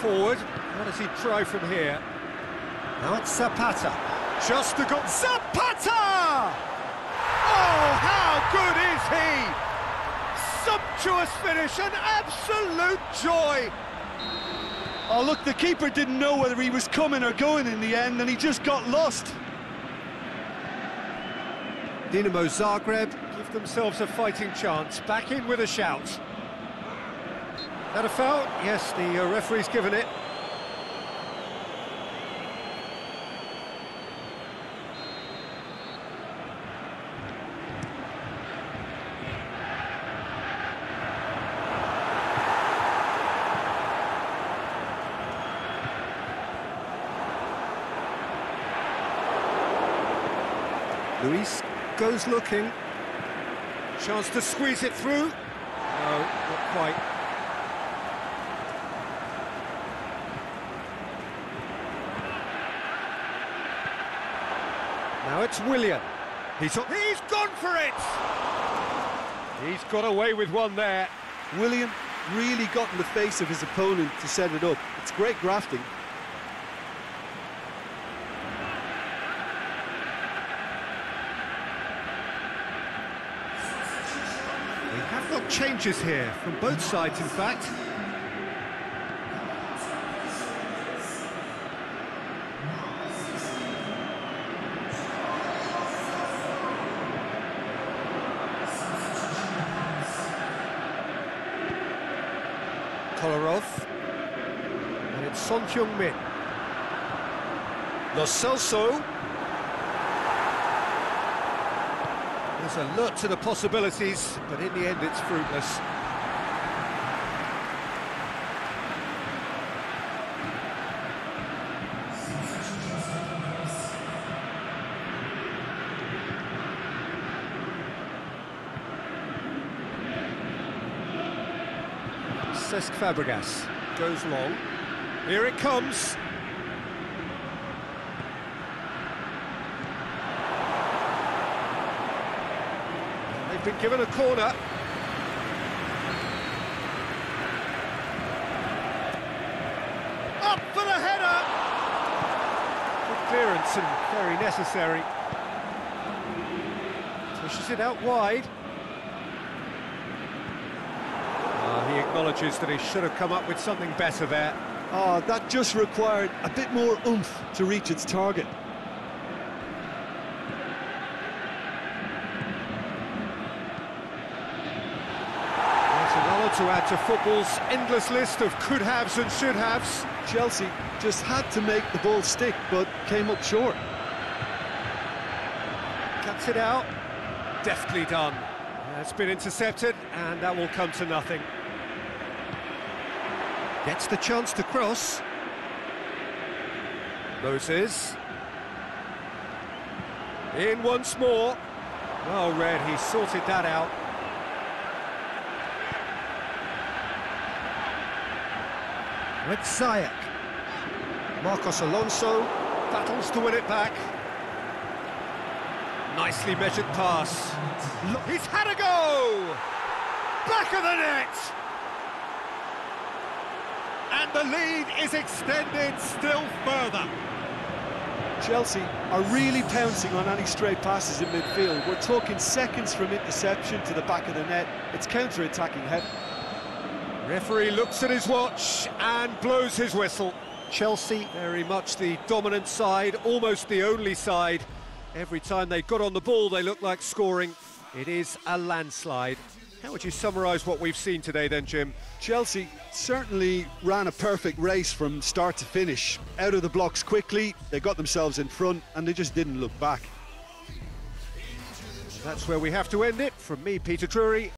S1: Forward, what does he try from here? Now it's Zapata. Just a goal. Zapata! Oh, how good is he? Sumptuous finish, an absolute joy.
S2: Oh, look, the keeper didn't know whether he was coming or going in the end, and he just got lost.
S1: Dinamo Zagreb give themselves a fighting chance. Back in with a shout. That a foul? Yes, the referee's given it. Luis goes looking. Chance to squeeze it through. No, not quite. Now it's Willian. He's gone for it! He's got away with one there.
S2: Willian really got in the face of his opponent to set it up. It's great grafting.
S1: We have got changes here, from both sides in fact. Kolarov, and it's Son Heung-min. Lo Celso. There's alert to the possibilities, but in the end it's fruitless. Cesc Fabregas goes long. Here it comes. They've been given a corner. Up for the header! Good clearance and very necessary. Pushes it out wide. He acknowledges that he should have come up with something better there.
S2: Oh, that just required a bit more oomph to reach its target.
S1: That's another to add to football's endless list of could-haves and should-haves.
S2: Chelsea just had to make the ball stick, but came up short.
S1: Cuts it out. Deftly done. That's been intercepted, and that will come to nothing. Gets the chance to cross. Moses. In once more. Well read, he sorted that out. With Ziyech. Marcos Alonso battles to win it back. Nicely measured pass. He's had a go! Back of the net! And the lead is extended still further.
S2: Chelsea are really pouncing on any stray passes in midfield. We're talking seconds from interception to the back of the net. It's counter-attacking heavy.
S1: Referee looks at his watch and blows his whistle. Chelsea, very much the dominant side, almost the only side. Every time they got on the ball, they looked like scoring. It is a landslide. How would you summarise what we've seen today then, Jim?
S2: Chelsea certainly ran a perfect race from start to finish. Out of the blocks quickly, they got themselves in front and they just didn't look back.
S1: That's where we have to end it. From me, Peter Drury.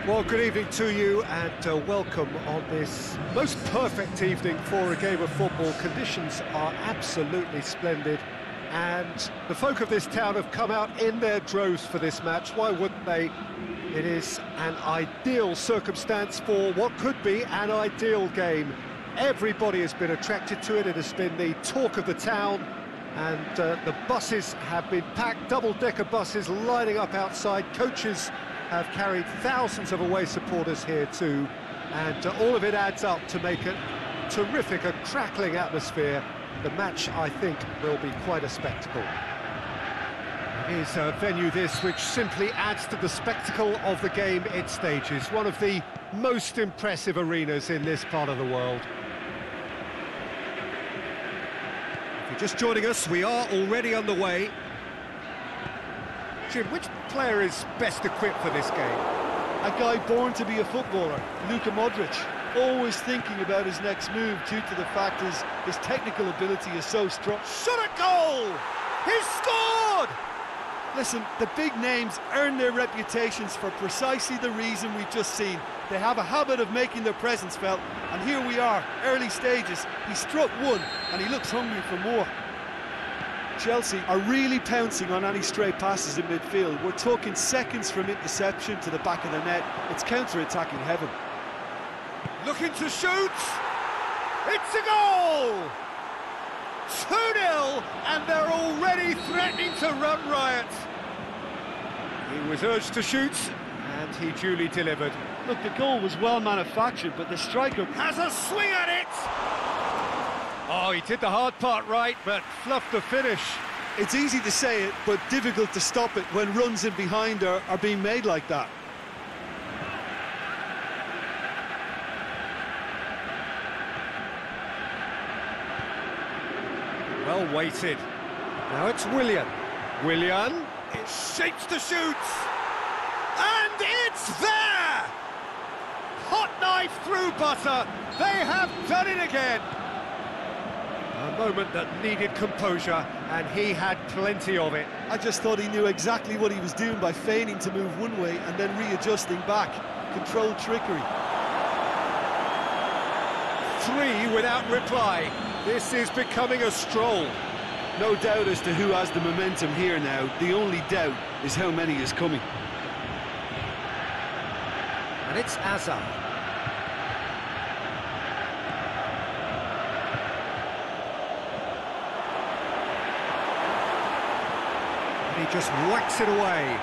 S1: Well, good evening to you and welcome on this most perfect evening for a game of football. Conditions are absolutely splendid and the folk of this town have come out in their droves for this match. Why wouldn't they? It is an ideal circumstance for what could be an ideal game. Everybody has been attracted to it. It has been the talk of the town and the buses have been packed, double-decker buses lining up outside. Coaches have carried thousands of away supporters here too, and all of it adds up to make a terrific, a crackling atmosphere. The match, I think, will be quite a spectacle. It is a venue this which simply adds to the spectacle of the game it stages, one of the most impressive arenas in this part of the world. If you're just joining us, we are already underway. Jim, which player is best equipped for this game?
S2: A guy born to be a footballer, Luka Modric, always thinking about his next move due to the fact his technical ability is so strong.
S1: Shot at goal! He's scored!
S2: Listen, the big names earn their reputations for precisely the reason we've just seen. They have a habit of making their presence felt, and here we are, early stages. He struck one, and he looks hungry for more. Chelsea are really pouncing on any stray passes in midfield. We're talking seconds from interception to the back of the net. It's counter-attacking heaven.
S1: Looking to shoot! It's a goal! 2-0, and they're already threatening to run riot. He was urged to shoot, and he duly delivered.
S2: Look, the goal was well manufactured, but the striker
S1: Has a swing at it! Oh, he did the hard part right, but fluffed the finish.
S2: It's easy to say it, but difficult to stop it when runs in behind are being made like that.
S1: Well weighted. Now it's Willian. Willian, it shapes to shoot. And it's there! Hot knife through butter. They have done it again. A moment that needed composure, and he had plenty of it.
S2: I just thought he knew exactly what he was doing by feigning to move one way and then readjusting back. Controlled trickery.
S1: 3 without reply. This is becoming a stroll.
S2: No doubt as to who has the momentum here now. The only doubt is how many is coming.
S1: And it's Azar. And he just whacks it away.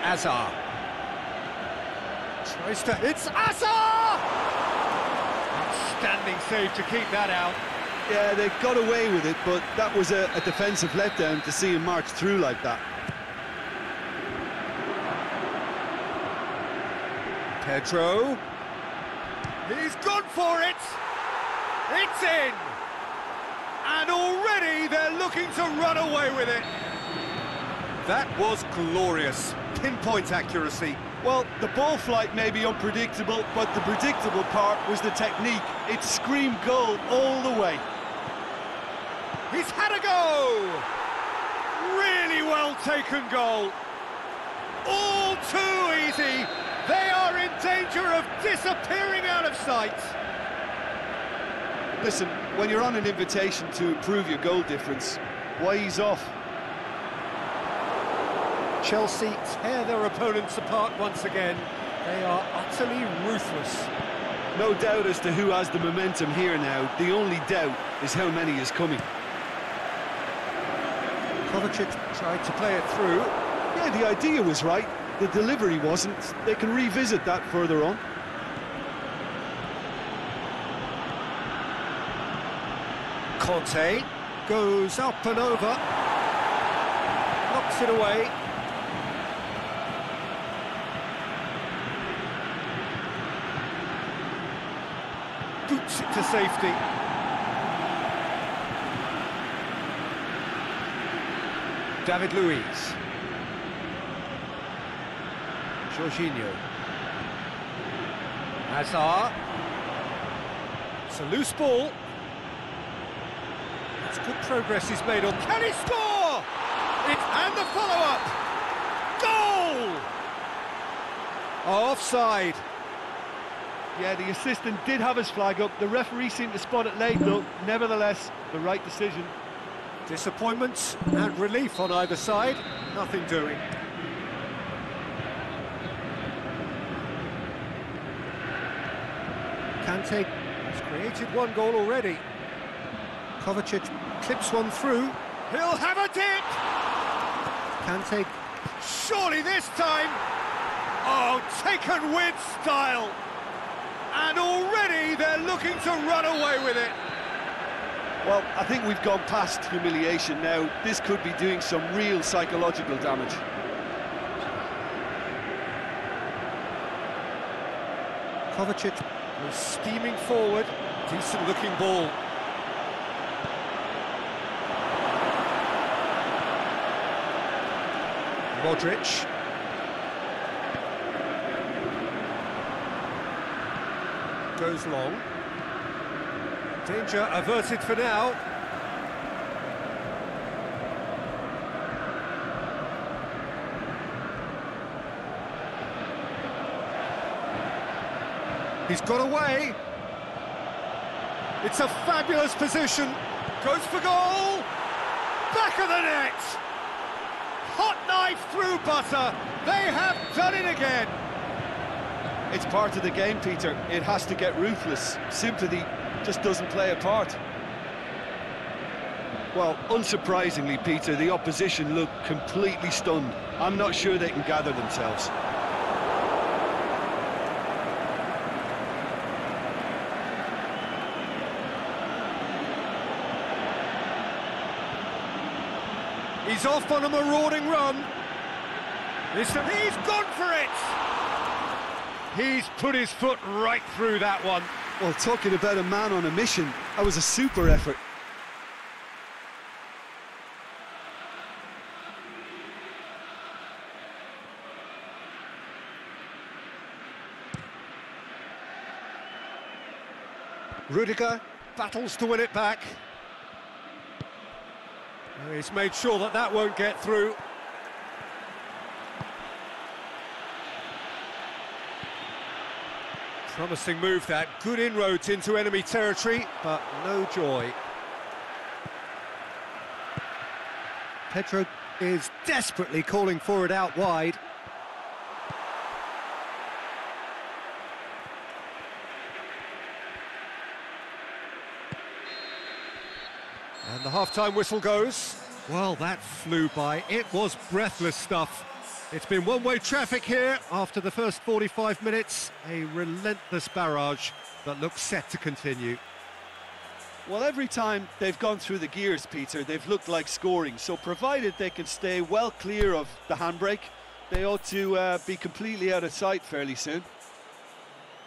S1: Azar. Tries to... It's Azar! Outstanding save to keep that out.
S2: Yeah, they got away with it, but that was a defensive letdown to see him march through like that.
S1: Pedro. He's gone for it. It's in. And already they're looking to run away with it. That was glorious. Pinpoint accuracy.
S2: Well, the ball flight may be unpredictable, but the predictable part was the technique. It screamed goal all the way.
S1: He's had a go! Really well taken goal. All too easy. They are in danger of disappearing out of sight.
S2: Listen, when you're on an invitation to improve your goal difference, why ease off?
S1: Chelsea tear their opponents apart once again. They are utterly ruthless.
S2: No doubt as to who has the momentum here now. The only doubt is how many is coming.
S1: Kovacic tried to play it through.
S2: Yeah, the idea was right. The delivery wasn't. They can revisit that further on.
S1: Conte goes up and over. Knocks it away. Boots it to safety. David Luiz. Jorginho. Hazard. It's a loose ball. That's good progress he's made on. Can he score? And the follow-up. Goal! Offside.
S2: Yeah, the assistant did have his flag up. The referee seemed to spot it late, though. Nevertheless, the right decision.
S1: Disappointment and relief on either side. Nothing doing. Kante has created one goal already. Kovacic clips one through. He'll have a dip! Kante. Surely this time! Oh, taken with style! And already they're looking to run away with it.
S2: Well, I think we've gone past humiliation now. This could be doing some real psychological damage.
S1: Kovacic was scheming forward. Decent looking ball. Modric. Goes long. Danger averted for now. He's got away. It's a fabulous position. Goes for goal. Back of the net. Hot knife through butter. They have done it again.
S2: It's part of the game, Peter. It has to get ruthless. Sympathy just doesn't play a part. Well, unsurprisingly, Peter, the opposition look completely stunned. I'm not sure they can gather themselves.
S1: He's off on a marauding run. He's gone for it! He's put his foot right through that one.
S2: Well, talking about a man on a mission, that was a super effort.
S1: Rudiger battles to win it back. He's made sure that that won't get through. Promising move that, good inroads into enemy territory, but no joy. Pedro is desperately calling for it out wide. And the half-time whistle goes. Well, that flew by. It was breathless stuff. It's been one-way traffic here after the first 45 minutes. A relentless barrage that looks set to continue.
S2: Well, every time they've gone through the gears, Peter, they've looked like scoring. So provided they can stay well clear of the handbrake, they ought to be completely out of sight fairly soon.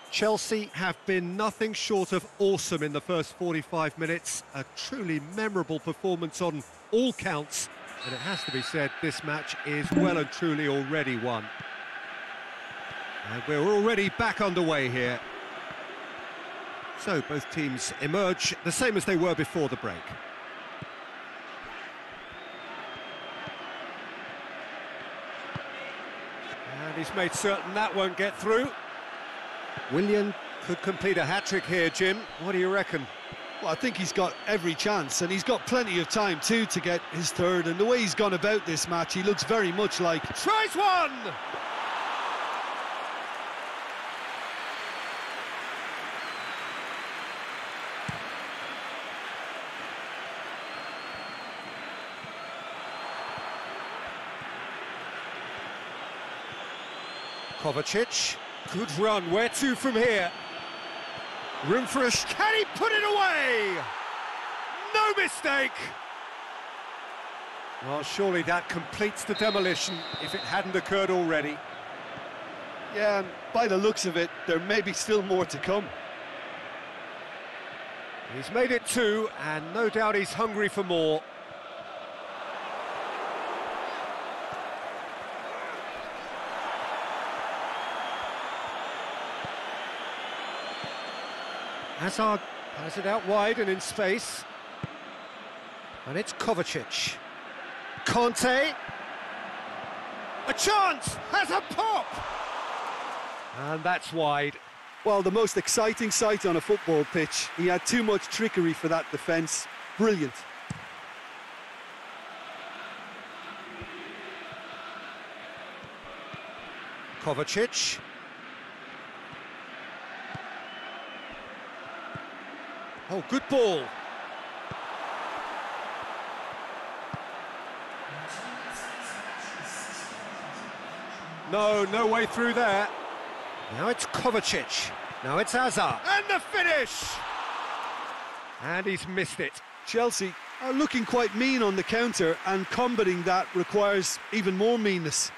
S1: Chelsea have been nothing short of awesome in the first 45 minutes. A truly memorable performance on all counts. And it has to be said, this match is well and truly already won. And we're already back underway here. So both teams emerge the same as they were before the break. And he's made certain that won't get through. Willian could complete a hat-trick here, Jim. What do you reckon?
S2: Well, I think he's got every chance, and he's got plenty of time too to get his third. And the way he's gone about this match, he looks very much like...
S1: Tries one! Kovacic, good run, where to from here? Room for a... Can he put it away? No mistake! Well, surely that completes the demolition if it hadn't occurred already.
S2: Yeah, and by the looks of it, there may be still more to come.
S1: He's made it two, and no doubt he's hungry for more. Hazard has it out wide and in space. And it's Kovacic. Conte. A chance! Has a pop! And that's wide.
S2: Well, the most exciting sight on a football pitch. He had too much trickery for that defence. Brilliant.
S1: Kovacic. Oh, good ball. No way through there. Now it's Kovacic. Now it's Hazard. And the finish! And he's missed it.
S2: Chelsea are looking quite mean on the counter, and combating that requires even more meanness.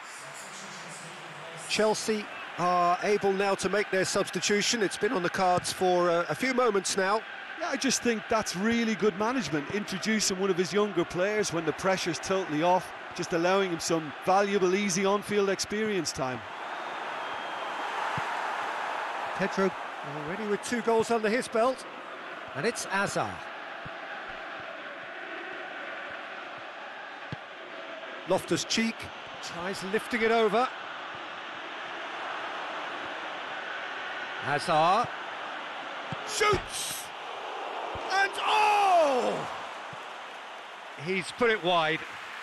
S1: Chelsea are able now to make their substitution. It's been on the cards for a few moments now.
S2: Yeah, I just think that's really good management, introducing one of his younger players when the pressure's totally off, just allowing him some valuable, easy on-field experience time.
S1: Pedro already with 2 goals under his belt, and it's Hazard. Loftus-Cheek tries lifting it over. Hazard shoots, and oh! He's put it wide.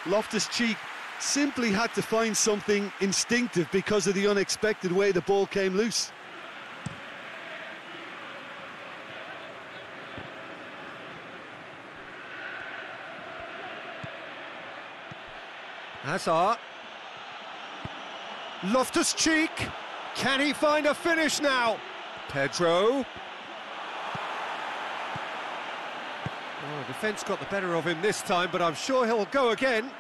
S2: Loftus-Cheek simply had to find something instinctive because of the unexpected way the ball came loose.
S1: Hazard. Loftus-Cheek. Can he find a finish now? Pedro. Oh, defence got the better of him this time, but I'm sure he'll go again.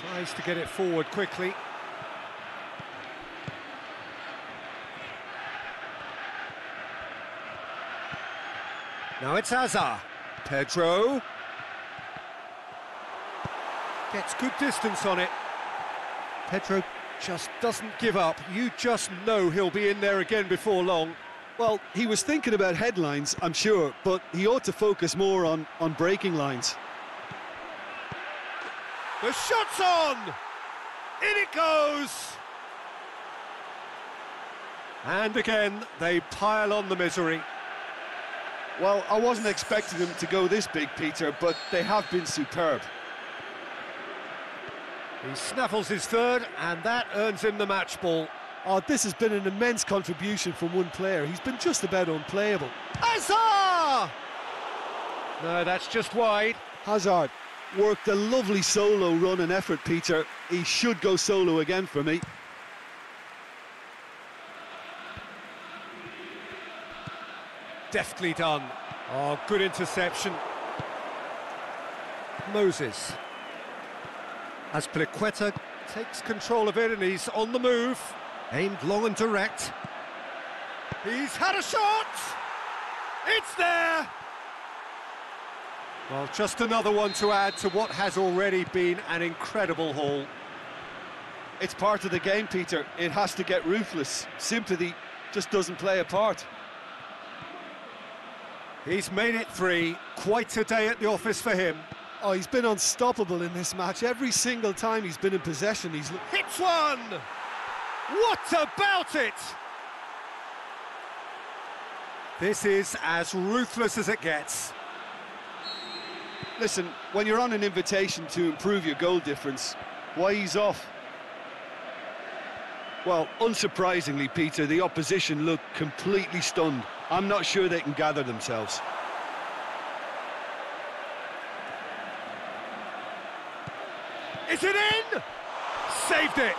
S1: Tries to get it forward quickly. Now it's Hazard. Pedro. Gets good distance on it. Pedro just doesn't give up. You just know he'll be in there again before long.
S2: Well, he was thinking about headlines, I'm sure, but he ought to focus more on breaking lines.
S1: The shot's on! In it goes! And again, they pile on the misery.
S2: Well, I wasn't expecting them to go this big, Peter, but they have been superb.
S1: He snaffles his third, and that earns him the match ball.
S2: Oh, this has been an immense contribution from one player. He's been just about unplayable.
S1: Hazard! No, that's just wide.
S2: Hazard worked a lovely solo run and effort, Peter. He should go solo again for me.
S1: Deftly done. Oh, good interception. Moses. Azpilicueta takes control of it and he's on the move. Aimed long and direct. He's had a shot! It's there! Well, just another one to add to what has already been an incredible haul.
S2: It's part of the game, Peter. It has to get ruthless. Sympathy just doesn't play a part.
S1: He's made it 3. Quite a day at the office for him.
S2: Oh, he's been unstoppable in this match. Every single time he's been in possession, he's...
S1: Hits one! What about it? This is as ruthless as it gets.
S2: Listen, when you're on an invitation to improve your goal difference, why ease off? Well, unsurprisingly, Peter, the opposition look completely stunned. I'm not sure they can gather themselves.
S1: Is it in? Saved it!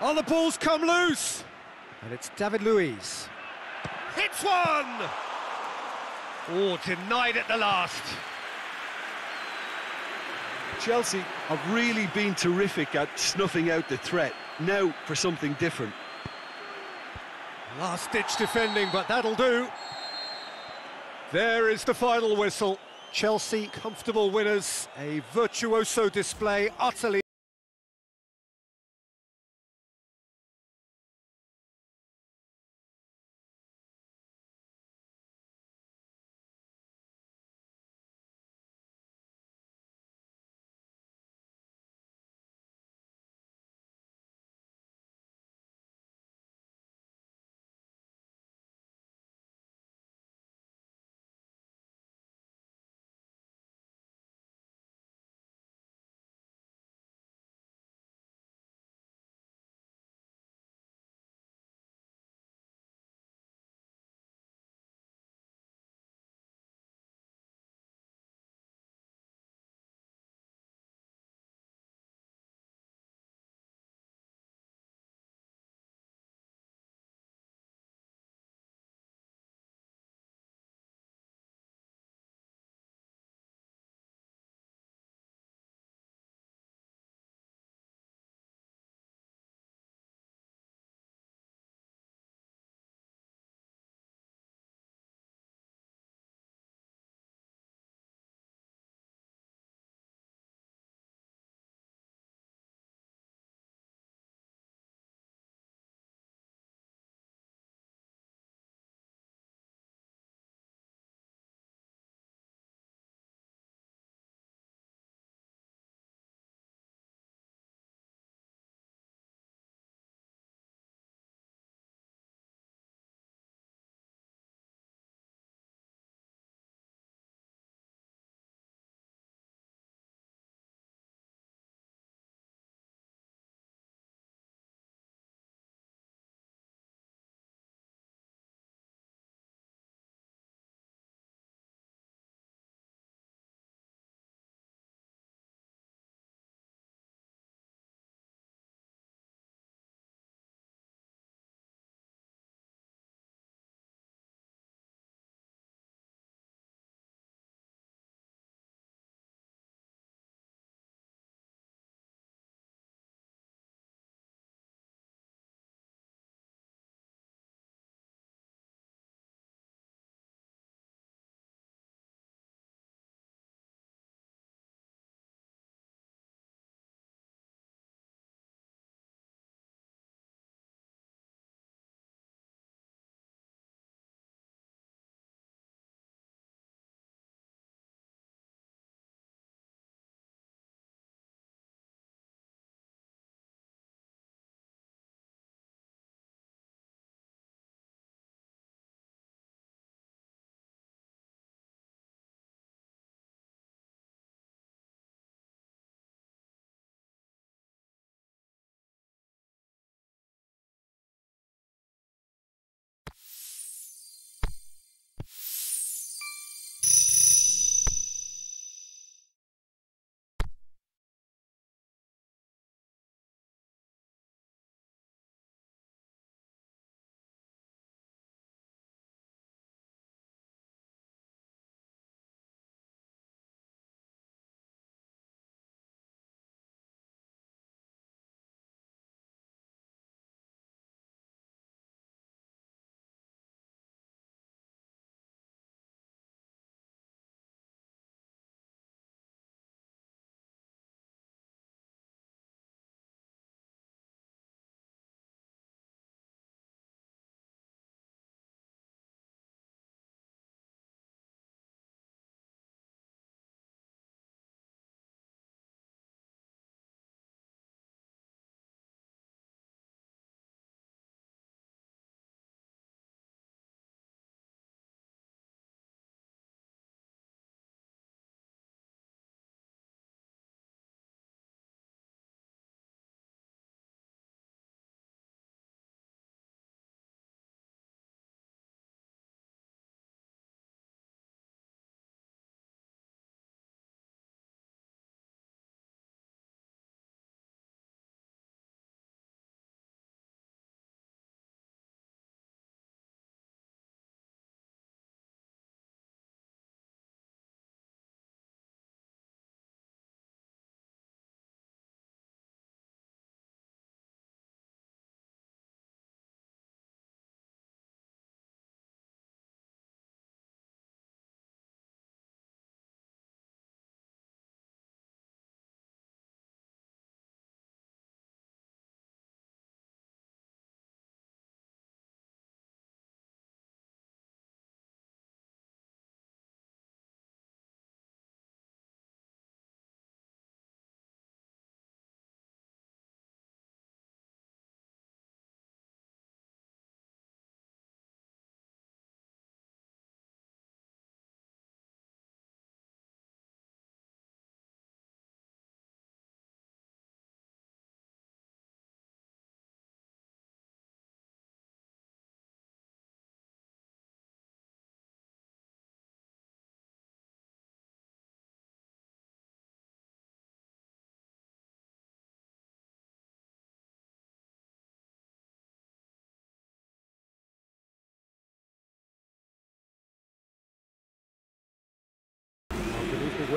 S1: Oh, the ball's come loose! And it's David Luiz. Hits one! Oh, denied at the last.
S2: Chelsea have really been terrific at snuffing out the threat. Now for something different.
S1: Last-ditch defending, but that'll do. There is the final whistle. Chelsea comfortable winners. A virtuoso display, utterly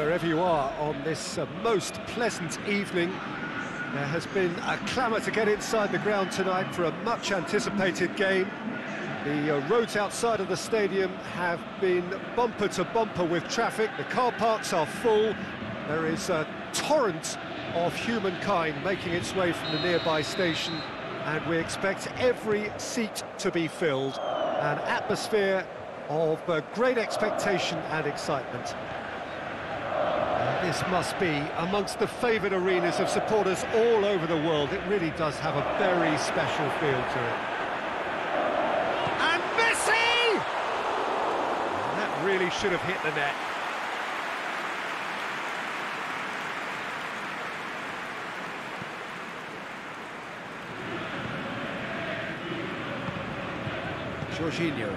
S1: wherever you are on this most pleasant evening. There has been a clamour to get inside the ground tonight for a much-anticipated game. The roads outside of the stadium have been bumper to bumper with traffic. The car parks are full. There is a torrent of humankind making its way from the nearby station, and we expect every seat to be filled. An atmosphere of great expectation and excitement. This must be amongst the favoured arenas of supporters all over the world. It really does have a very special feel to it. And Messi! That really should have hit the net. Jorginho.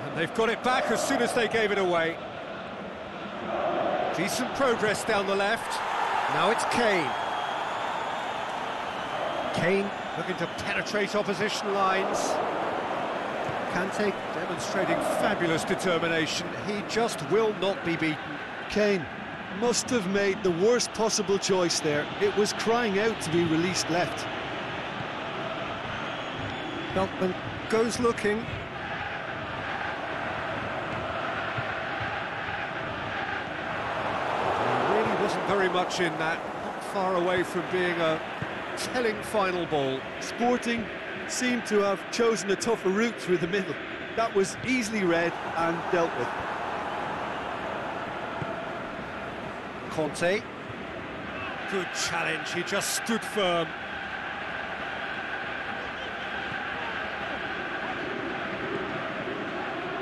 S1: And they've got it back as soon as they gave it away. Decent progress down the left. Now it's Kane. Kane looking to penetrate opposition lines. Kante demonstrating fabulous determination. He just will not be beaten.
S2: Kane must have made the worst possible choice there. It was crying out to be released left.
S1: Beltman goes looking. There really wasn't very much in that. Not far away from being a telling final ball.
S2: Sporting seemed to have chosen a tougher route through the middle. That was easily read and dealt with.
S1: Conte. Good challenge, he just stood firm.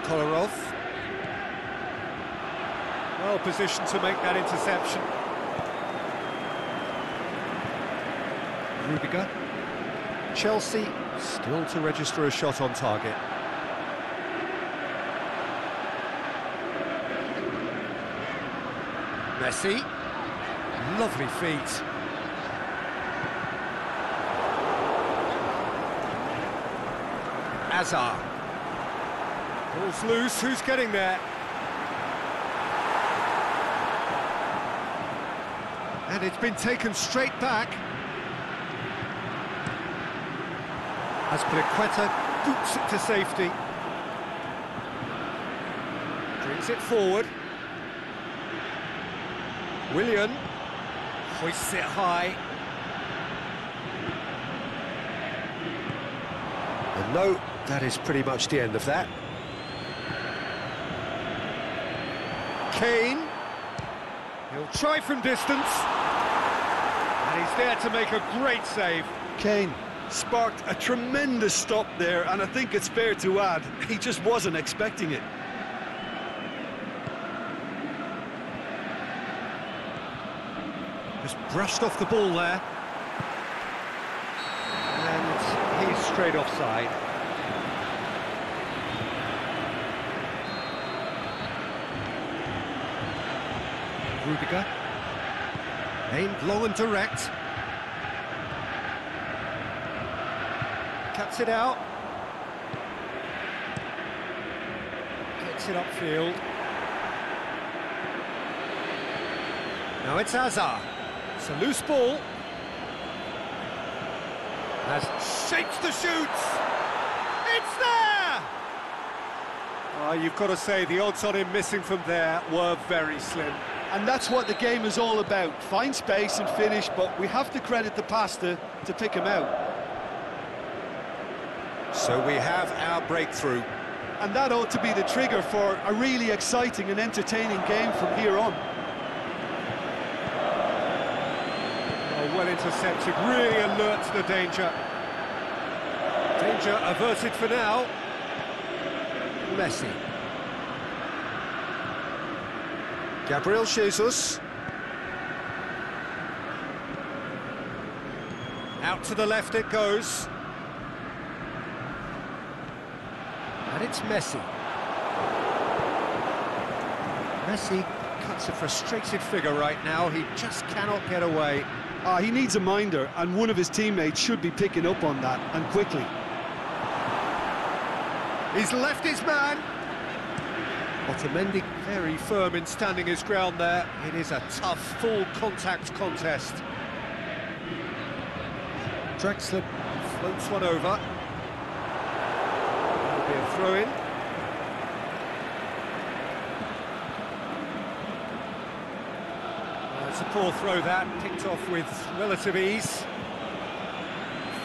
S1: Kolarov. Well positioned to make that interception. Rudiger. Chelsea still to register a shot on target. Messi, lovely feet. Hazard. Ball's loose, who's getting there? And it's been taken straight back. Azpilicueta boots it to safety. Brings it forward. Willian hoists it high. And no, that is pretty much the end of that. Kane, he'll try from distance, and he's there to make a great save.
S2: Kane sparked a tremendous stop there, and I think it's fair to add, he just wasn't expecting it.
S1: Just brushed off the ball there. And he's straight offside. Rudiger. Aimed long and direct. Cuts it out. Gets it upfield. Now it's Hazard. It's a loose ball. Has shapes the shoots. It's there! You've got to say the odds on him missing from there were very slim.
S2: And that's what the game is all about. Find space and finish, but we have to credit the passer to pick him out.
S1: So we have our breakthrough.
S2: And that ought to be the trigger for a really exciting and entertaining game from here on.
S1: Well intercepted, really alert to the danger. Danger averted for now. Messi. Gabriel Jesus. Out to the left it goes. And it's Messi. Messi cuts a frustrated figure right now. He just cannot get away.
S2: He needs a minder, and one of his teammates should be picking up on that, and quickly.
S1: He's left his man. Otamendi very firm in standing his ground there. It is a tough, full contact contest. Draxler floats one over. That'll be a throw-in. It's a poor throw that, picked off with relative ease.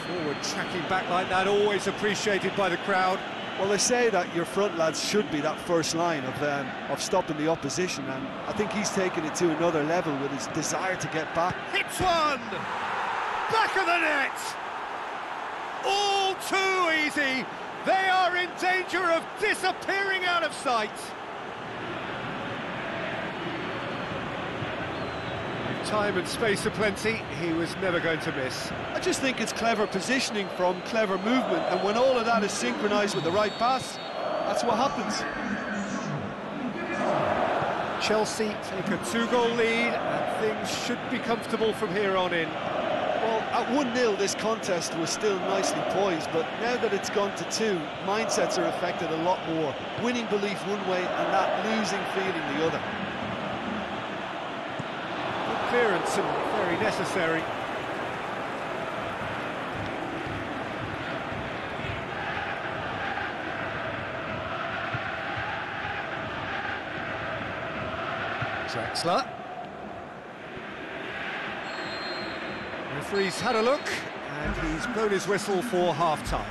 S1: Forward tracking back like that, always appreciated by the crowd.
S2: Well, they say that your front lads should be that first line of stopping the opposition, and I think he's taken it to another level with his desire to get back.
S1: Hits one! Back of the net! All too easy! They are in danger of disappearing out of sight! Time and space aplenty, he was never going to miss.
S2: I just think it's clever positioning from clever movement, and when all of that is synchronised with the right pass, that's what happens.
S1: Chelsea take a 2-goal lead, and things should be comfortable from here on in.
S2: Well, at 1-0 this contest was still nicely poised, but now that it's gone to 2, mindsets are affected a lot more. Winning belief one way and that losing feeling the other.
S1: Clearance and very necessary. Draxler. Referee's had a look and he's blown his whistle for half-time.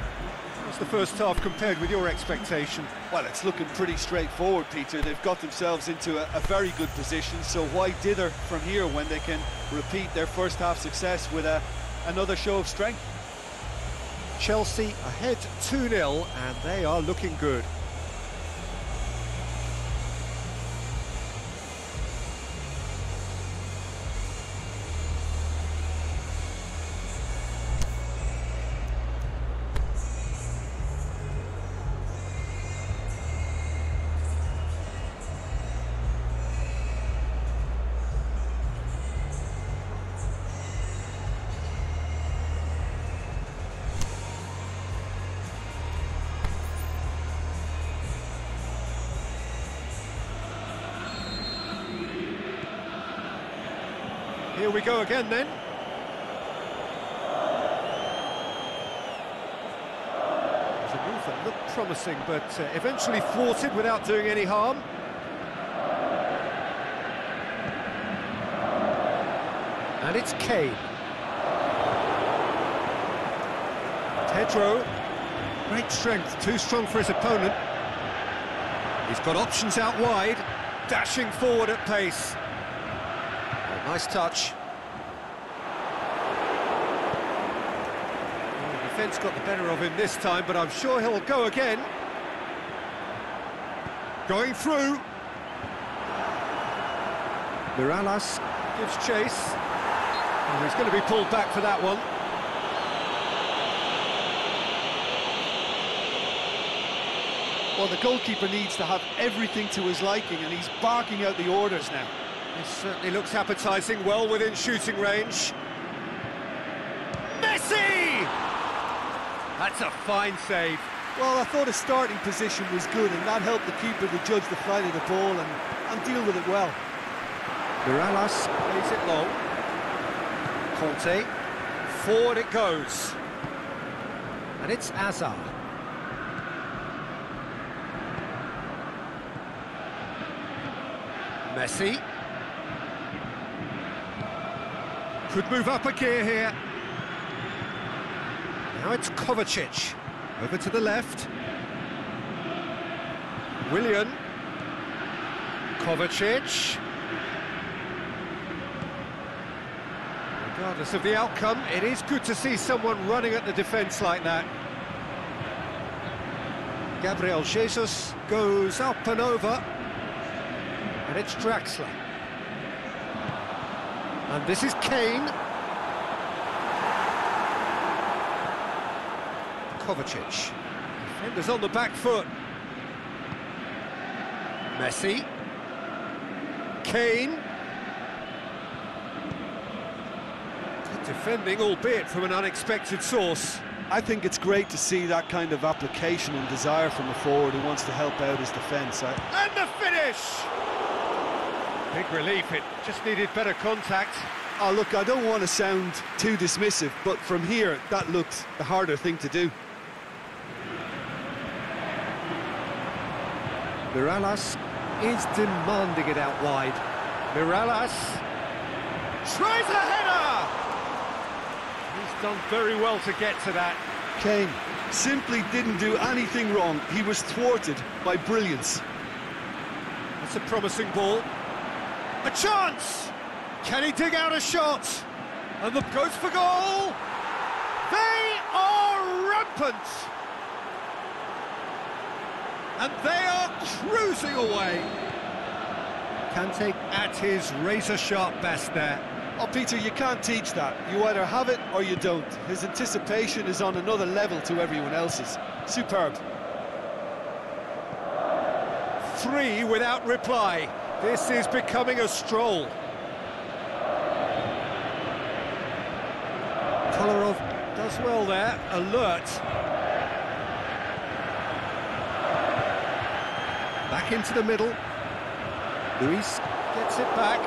S1: What's the first half compared with your expectation?
S2: Well, it's looking pretty straightforward, Peter. They've got themselves into a very good position, so why dither from here when they can repeat their first half success with another show of strength?
S1: Chelsea ahead 2-0 and they are looking good. Here we go again then. There's a move that looked promising, but eventually thwarted without doing any harm. And it's Kane. Pedro, great strength, too strong for his opponent. He's got options out wide, dashing forward at pace. Nice touch. Well, the defence got the better of him this time, but I'm sure he'll go again. Going through. Mirallas gives chase. And he's going to be pulled back for that one.
S2: Well, the goalkeeper needs to have everything to his liking, and he's barking out the orders now.
S1: This certainly looks appetising, well within shooting range. Messi! That's a fine save.
S2: Well, I thought his starting position was good, and that helped the keeper to judge the flight of the ball and deal with it well.
S1: Mirallas plays it long. Conte. Forward it goes. And it's Azar. Messi. Could move up a gear here. Now it's Kovacic. Over to the left. Willian. Kovacic. Regardless of the outcome, it is good to see someone running at the defence like that. Gabriel Jesus goes up and over. And it's Draxler. And this is Kane. Kovacic. Defenders on the back foot. Messi. Kane. Good defending, albeit from an unexpected source.
S2: I think it's great to see that kind of application and desire from a forward who wants to help out his defence.
S1: And the finish! Big relief, it just needed better contact.
S2: Oh, look, I don't want to sound too dismissive, but from here, that looked the harder thing to do.
S1: Mirallas is demanding it out wide. Mirallas tries a header! He's done very well to get to that.
S2: Kane simply didn't do anything wrong. He was thwarted by brilliance.
S1: That's a promising ball. A chance! Can he dig out a shot? And the goes for goal! They are rampant! And they are cruising away. Kante at his razor-sharp best there.
S2: Oh, Peter, you can't teach that. You either have it or you don't. His anticipation is on another level to everyone else's. Superb.
S1: 3 without reply. This is becoming a stroll. Kolarov does well there, alert. Back into the middle. Luis gets it back.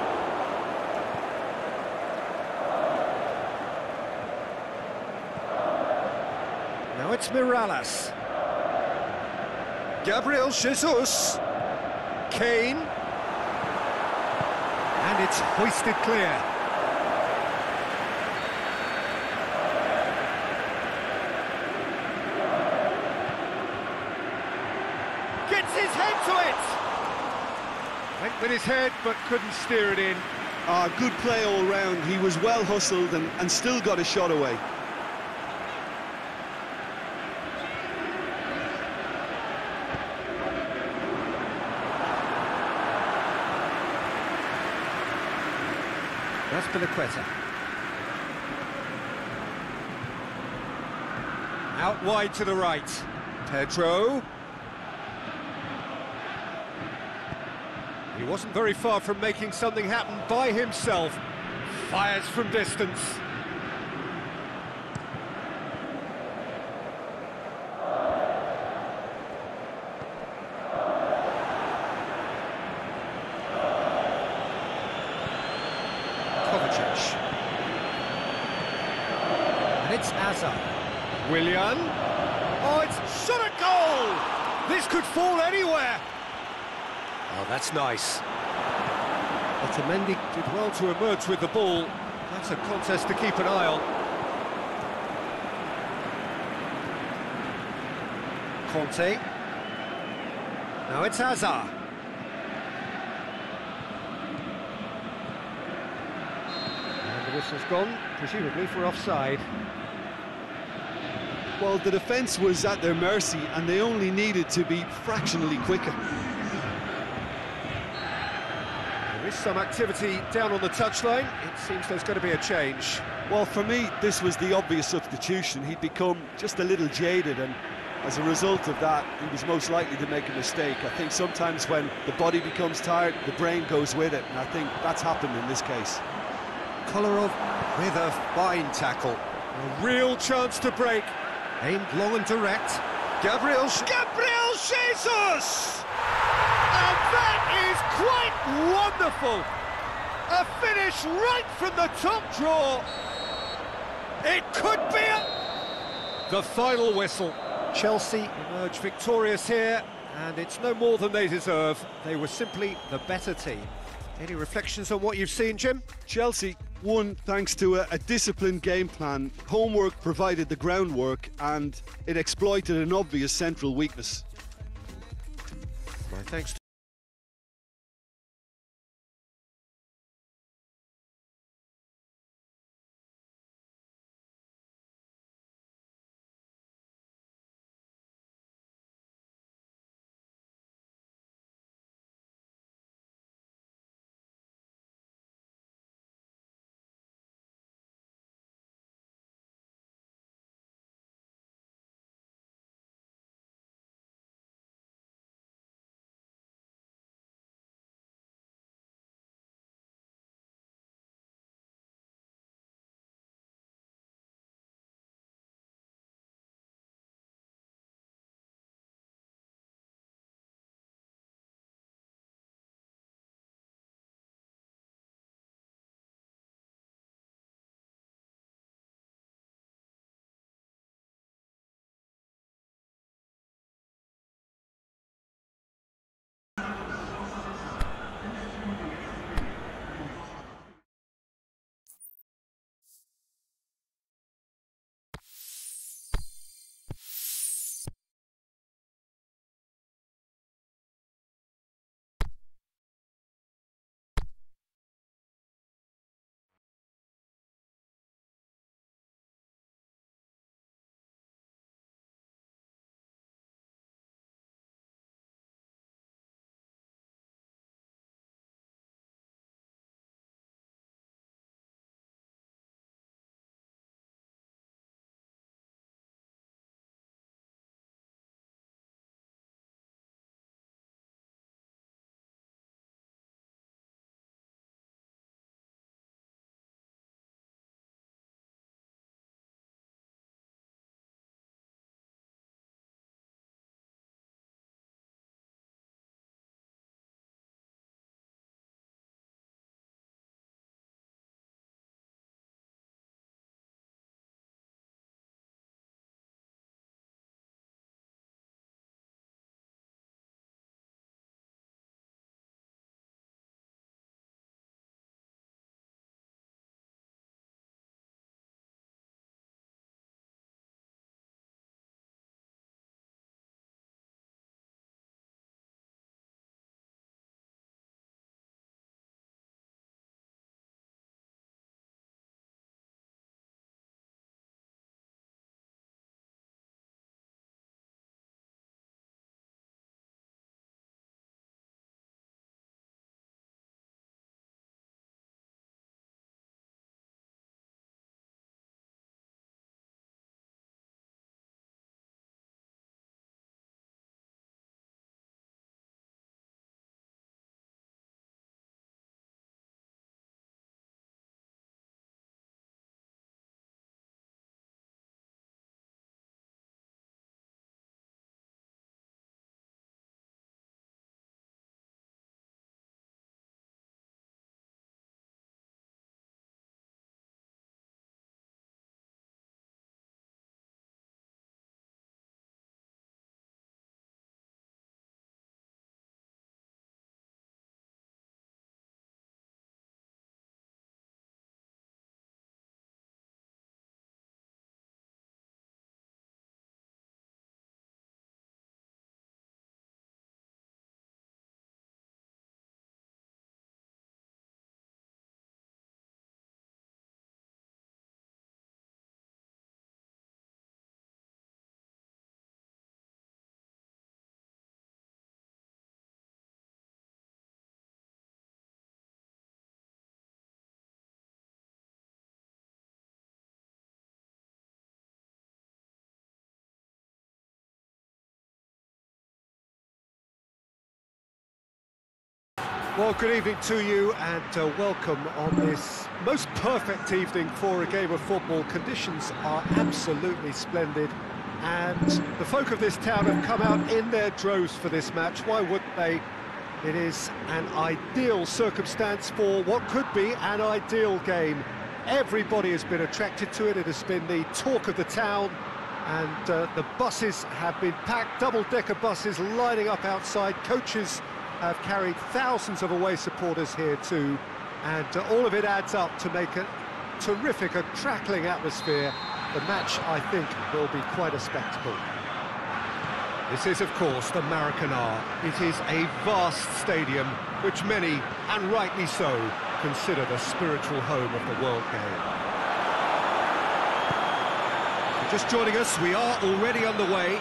S1: Now it's Mirallas. Gabriel Jesus. Kane. And it's hoisted clear. Gets his head to it! Went with his head, but couldn't steer it in.
S2: Good play all round. He was well hustled and still got a shot away.
S1: That's Piliqueta. Out wide to the right. Pedro. He wasn't very far from making something happen by himself. Fires from distance. And it's Azar. Willian. Oh, it's shot at goal! This could fall anywhere. Oh, that's nice. Otamendi did well to emerge with the ball. That's a contest to keep an eye on. Conte. Now it's Azar. And the whistle's gone, presumably for offside.
S2: Well, the defence was at their mercy and they only needed to be fractionally quicker.
S1: There is some activity down on the touchline. It seems there's going to be a change.
S2: Well, for me, this was the obvious substitution. He'd become just a little jaded, and as a result of that, he was most likely to make a mistake. I think sometimes when the body becomes tired, the brain goes with it, and I think that's happened in this case.
S1: Kolarov with a fine tackle. A real chance to break. Aimed long and direct. Gabriel Jesus! And that is quite wonderful! A finish right from the top draw. It could be the final whistle. Chelsea emerge victorious here, and it's no more than they deserve. They were simply the better team. Any reflections on what you've seen, Jim?
S2: Chelsea won thanks to a disciplined game plan. Homework provided the groundwork, and it exploited an obvious central weakness.
S1: My thanks to Well, good evening to you and welcome on this most perfect evening for a game of football. Conditions are absolutely splendid and the folk of this town have come out in their droves for this match. Why wouldn't they? It is an ideal circumstance for what could be an ideal game. Everybody has been attracted to it. It has been the talk of the town and the buses have been packed, double-decker buses lining up outside. Coaches have carried thousands of away supporters here too, and all of it adds up to make a terrific, a crackling atmosphere. The match, I think, will be quite a spectacle. This is, of course, the Maracanã. It is a vast stadium, which many, and rightly so, consider the spiritual home of the world game. Just joining us, we are already underway.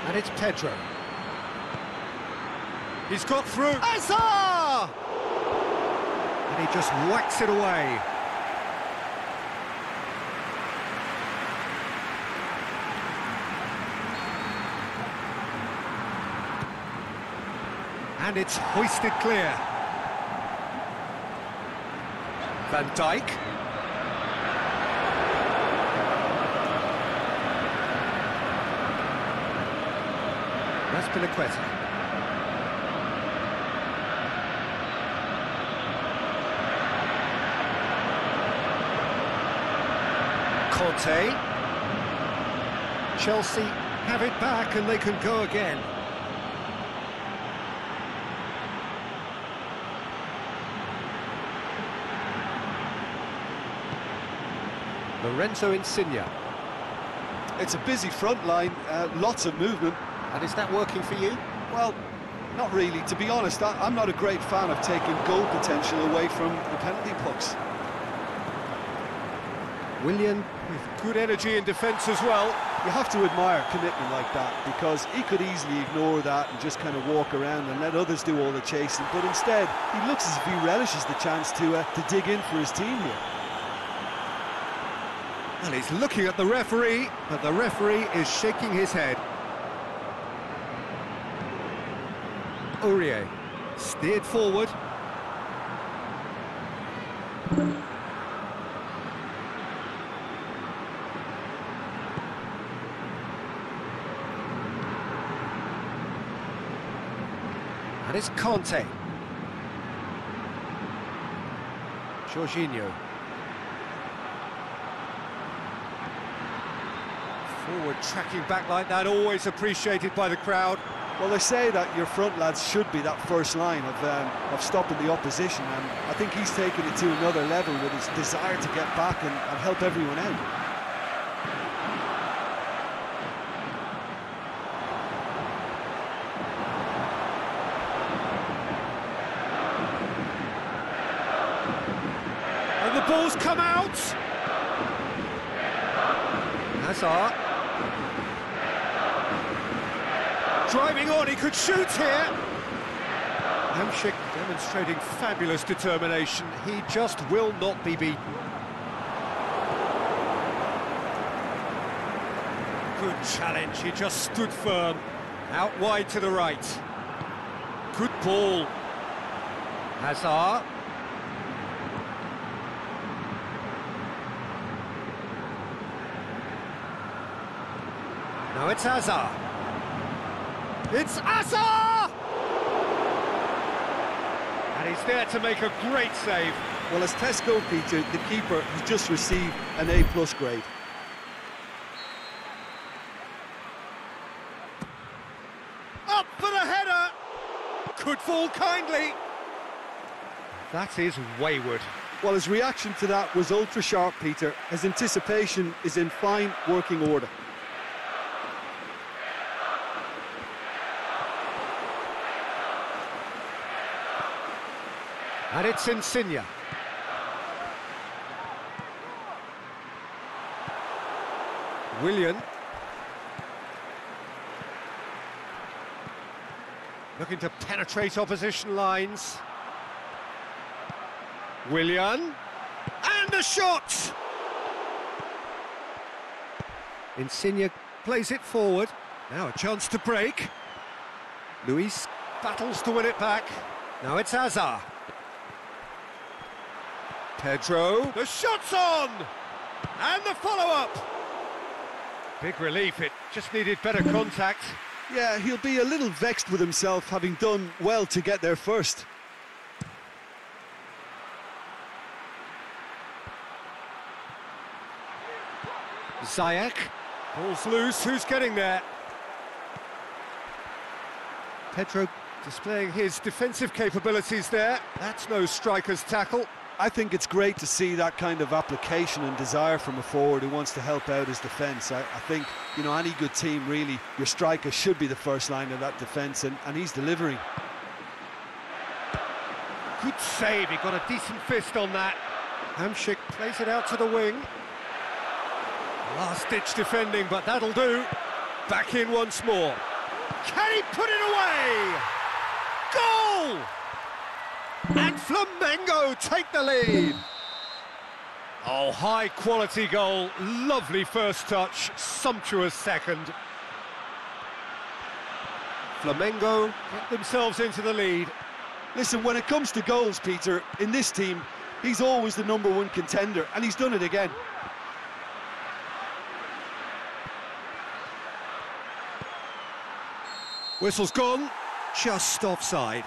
S1: And it's Pedro. He's got through. Azar! And he just whacks it away. And it's hoisted clear. Van Dijk. That's Piliqueta. Conte. Chelsea have it back and they can go again. Lorenzo Insigne.
S2: It's a busy front line, lots of movement.
S1: And is that working for you?
S2: Well, not really. To be honest, I'm not a great fan of taking goal potential away from the penalty pucks.
S1: Willian with good energy in defence as well.
S2: You have to admire commitment like that, because he could easily ignore that and just kind of walk around and let others do all the chasing. But instead, he looks as if he relishes the chance to dig in for his team here.
S1: Well, he's looking at the referee, but the referee is shaking his head. Aurier steered forward. And it's Conte. Jorginho. Forward tracking back like that, always appreciated by the crowd.
S2: Well, they say that your front lads should be that first line of stopping the opposition, and I think he's taken it to another level with his desire to get back and help everyone out.
S1: And the ball's come out. Hazard. Driving on, he could shoot here. Hamšík demonstrating fabulous determination. He just will not be beaten. Good challenge, he just stood firm. Out wide to the right. Good ball. Hazard. Now it's Hazard. It's Hazard! And he's there to make a great save.
S2: Well, as Tesco, Peter, the keeper has just received an A+ grade.
S1: Up for the header! Could fall kindly. That is wayward.
S2: Well, his reaction to that was ultra-sharp, Peter. His anticipation is in fine working order.
S1: And it's Insigne. Willian. Looking to penetrate opposition lines. Willian. And a shot! Insigne plays it forward. Now a chance to break. Luis battles to win it back. Now it's Azar. Pedro, the shot's on! And the follow-up! Big relief, it just needed better contact.
S2: Yeah, he'll be a little vexed with himself, having done well to get there first.
S1: Ziyech, ball's loose, who's getting there? Pedro displaying his defensive capabilities there. That's no striker's tackle.
S2: I think it's great to see that kind of application and desire from a forward who wants to help out his defence. I think, you know, any good team, really, your striker should be the first line of that defence, and he's delivering.
S1: Good save, he got a decent fist on that. Hamsik plays it out to the wing. Last-ditch defending, but that'll do. Back in once more. Can he put it away? Goal! And Flamengo take the lead. Oh, high-quality goal. Lovely first touch, sumptuous second. Flamengo get themselves into the lead.
S2: Listen, when it comes to goals, Peter, in this team, he's always the #1 contender, and he's done it again.
S1: Whistle's gone, just offside.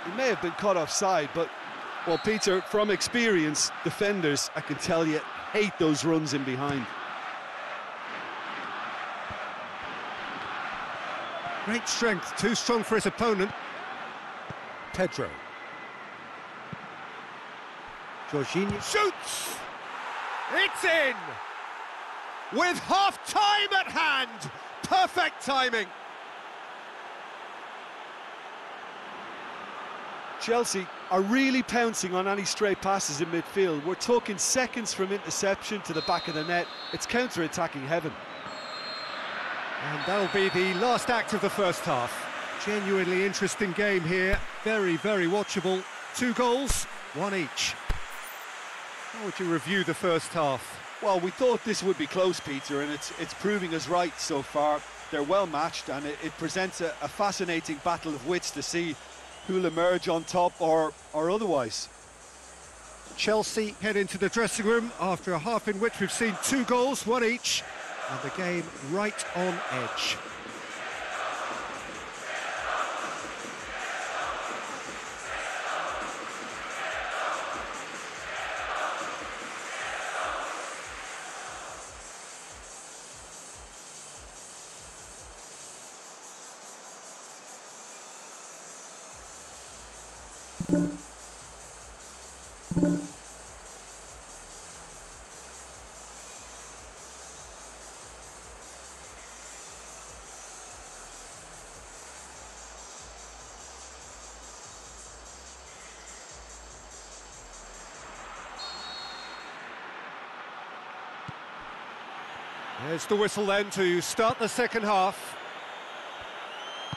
S2: He may have been caught offside, but, well, Peter, from experience, defenders, I can tell you, hate those runs in behind.
S1: Great strength, too strong for his opponent. Pedro. Jorginho shoots! It's in! With half-time at hand! Perfect timing!
S2: Chelsea are really pouncing on any stray passes in midfield. We're talking seconds from interception to the back of the net. It's counter-attacking heaven.
S1: And that'll be the last act of the first half. Genuinely interesting game here. Very, very watchable. 2 goals, 1 each. How would you review the first half?
S2: Well, we thought this would be close, Peter, and it's proving us right so far. They're well matched, and it presents a fascinating battle of wits to see who'll emerge on top or otherwise.
S1: Chelsea head into the dressing room after a half in which we've seen 2 goals, 1 each, and the game right on edge. There's the whistle then to start the second half.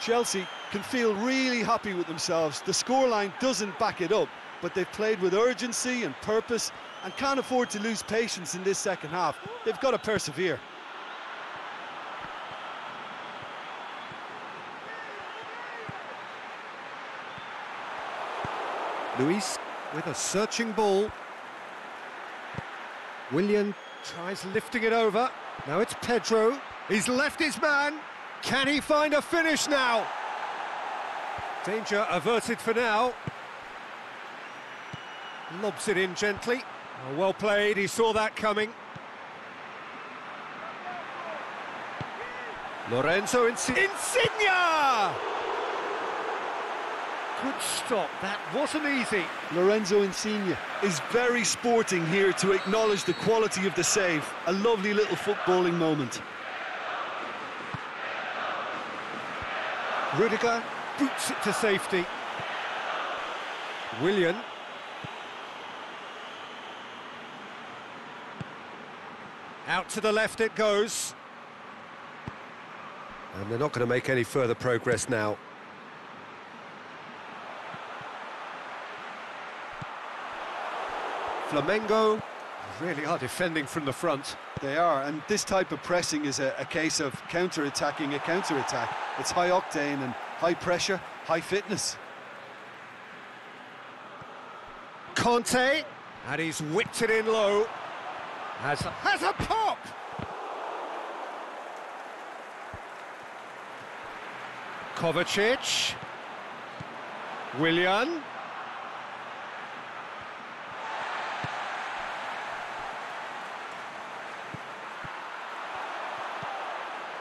S2: Chelsea can feel really happy with themselves. The scoreline doesn't back it up, but they've played with urgency and purpose and can't afford to lose patience in this second half. They've got to persevere.
S1: Luis with a searching ball. Willian tries lifting it over. Now it's Pedro. He's left his man. Can he find a finish now? Danger averted for now. Lobs it in gently. Oh, well played, he saw that coming. Lorenzo Insigne. Good stop, that wasn't easy.
S2: Lorenzo Insigne is very sporting here to acknowledge the quality of the save. A lovely little footballing moment.
S1: Rudiger boots it to safety. Willian. Out to the left it goes. And they're not going to make any further progress now. Flamengo really are defending from the front.
S2: They are, and this type of pressing is a case of counter-attacking a counter-attack. It's high-octane and high pressure, high fitness.
S1: Conte, and he's whipped it in low. Has a pop! Kovacic. Willian.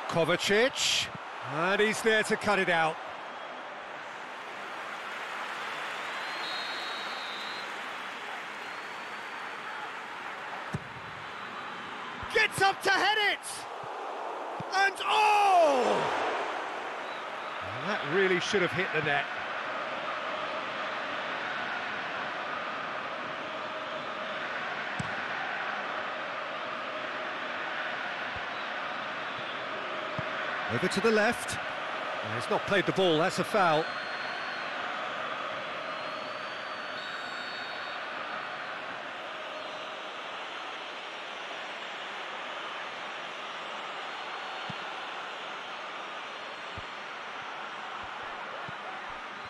S1: Kovacic, and he's there to cut it out. Gets up to head it! And oh! That really should have hit the net. Over to the left. He's not played the ball, that's a foul.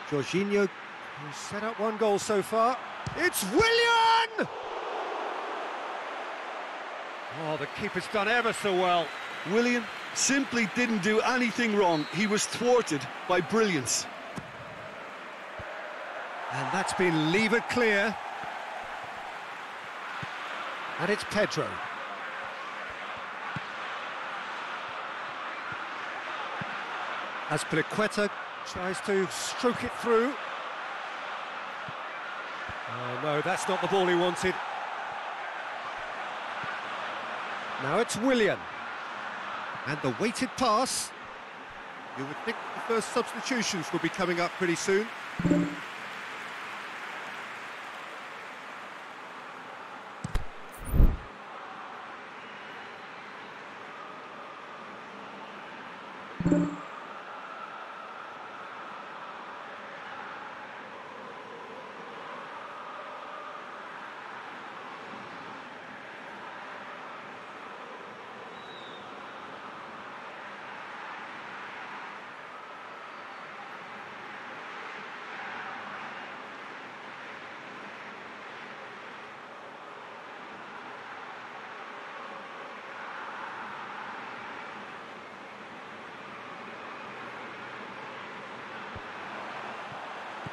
S1: Jorginho, who's set up one goal so far. It's Willian! Oh, the keeper's done ever so well.
S2: Willian simply didn't do anything wrong. He was thwarted by brilliance.
S1: And that's been levered clear. And it's Pedro. Azpilicueta tries to stroke it through. Oh no, that's not the ball he wanted. Now it's Willian. And the weighted pass. You would think the first substitutions will be coming up pretty soon.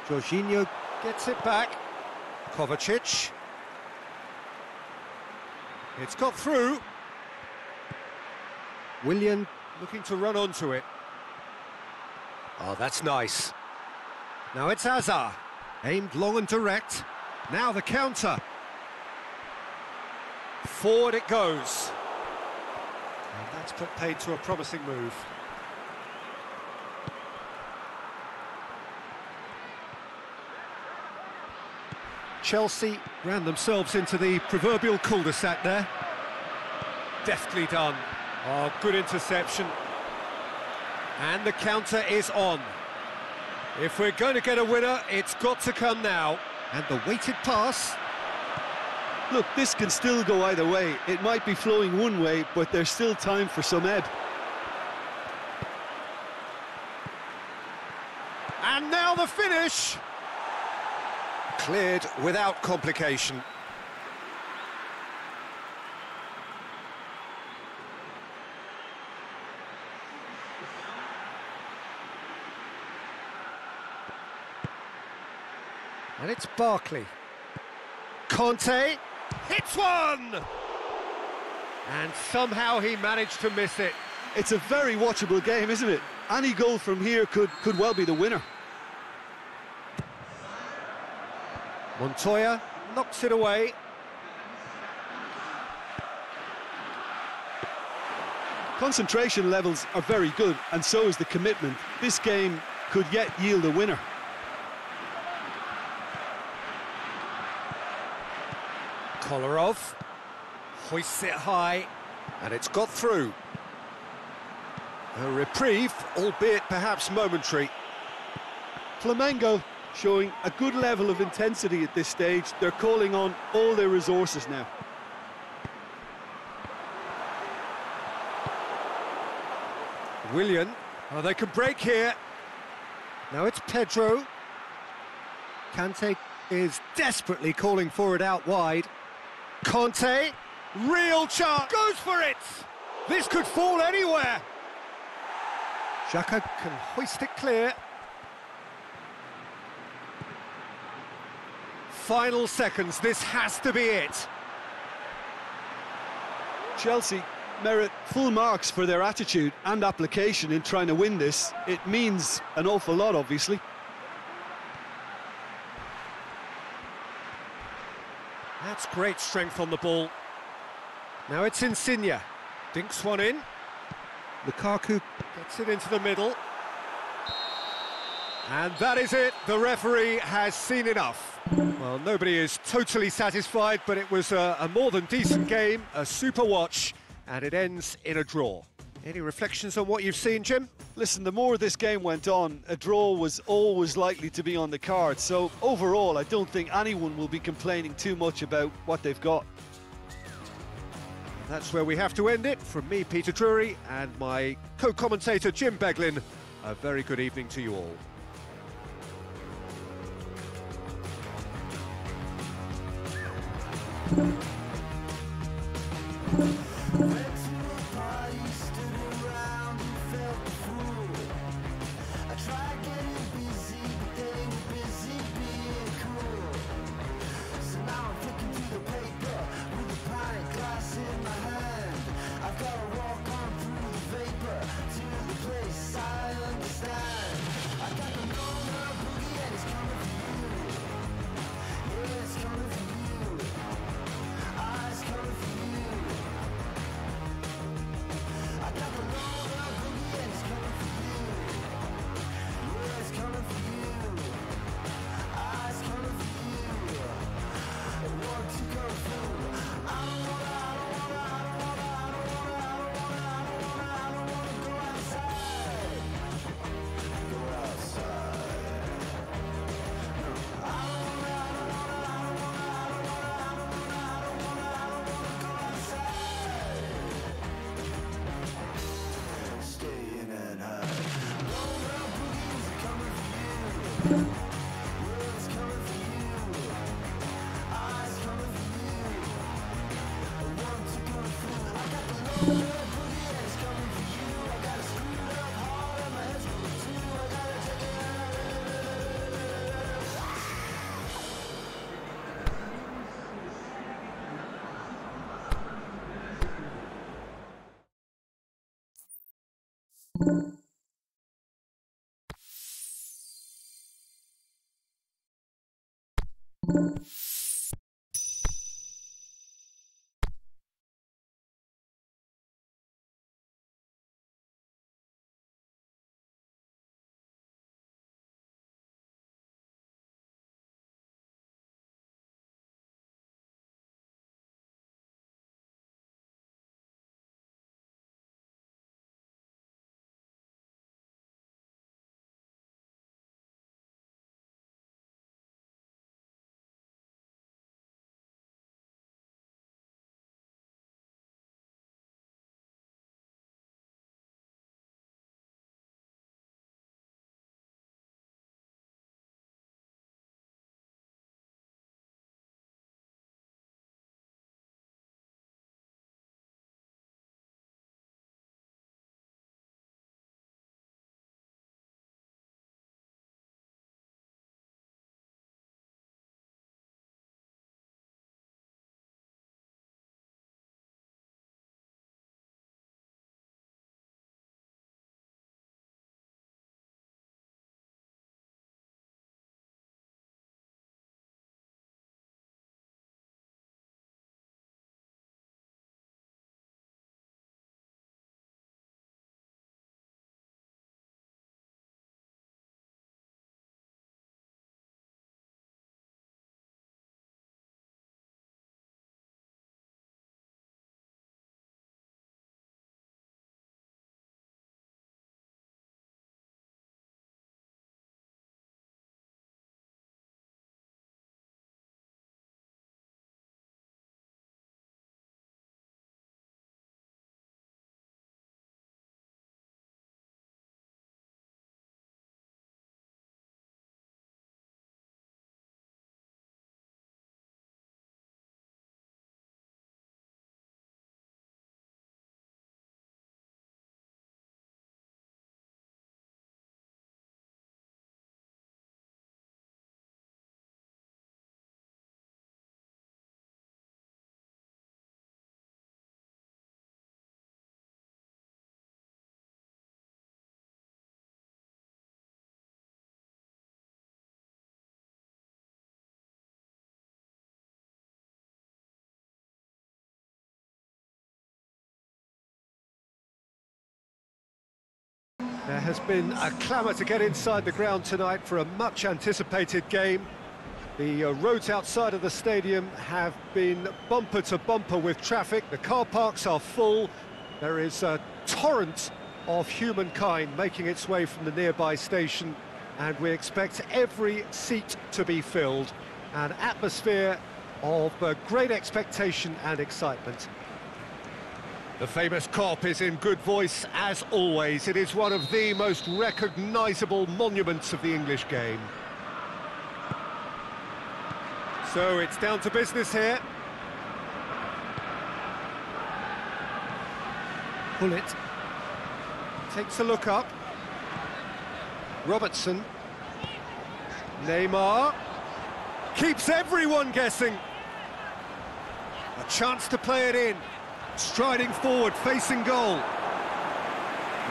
S1: Jorginho gets it back. Kovacic. It's got through. Willian looking to run onto it. Oh, that's nice. Now it's Hazard. Aimed long and direct. Now the counter. Forward it goes. And that's put paid to a promising move. Chelsea ran themselves into the proverbial cul-de-sac there. Deftly done. Oh, good interception. And the counter is on. If we're going to get a winner, it's got to come now. And the weighted pass.
S2: Look, this can still go either way. It might be flowing one way, but there's still time for some ebb.
S1: And now the finish. Cleared without complication. And it's Barkley. Conte hits one! And somehow he managed to miss it.
S2: It's a very watchable game, isn't it? Any goal from here could well be the winner.
S1: Montoya knocks it away.
S2: Concentration levels are very good, and so is the commitment. This game could yet yield a winner.
S1: Kolarov hoists it high, and it's got through. A reprieve, albeit perhaps momentary.
S2: Flamengo showing a good level of intensity at this stage. They're calling on all their resources now.
S1: Willian, oh, they can break here. Now it's Pedro. Kante is desperately calling for it out wide. Conte, real chance, goes for it! This could fall anywhere! Xhaka can hoist it clear. Final seconds, this has to be it.
S2: Chelsea merit full marks for their attitude and application in trying to win this. It means an awful lot, obviously.
S1: That's great strength on the ball. Now it's Insigne. Dinks one in. Lukaku gets it into the middle. And that is it. The referee has seen enough. Well, nobody is totally satisfied, but it was a more than decent game, a super watch, and it ends in a draw. Any reflections on what you've seen, Jim?
S2: Listen, the more this game went on, a draw was always likely to be on the card. So overall, I don't think anyone will be complaining too much about what they've got.
S1: That's where we have to end it. From me, Peter Drury, and my co-commentator, Jim Beglin, a very good evening to you all. There has been a clamour to get inside the ground tonight for a much-anticipated game. The roads outside of the stadium have been bumper to bumper with traffic. The car parks are full. There is a torrent of humankind making its way from the nearby station, and we expect every seat to be filled. An atmosphere of great expectation and excitement. The famous Kop is in good voice as always. It is one of the most recognisable monuments of the English game. So it's down to business here. PALIT takes a look up. Robertson. Neymar. Keeps everyone guessing. A chance to play it in. Striding forward, facing goal.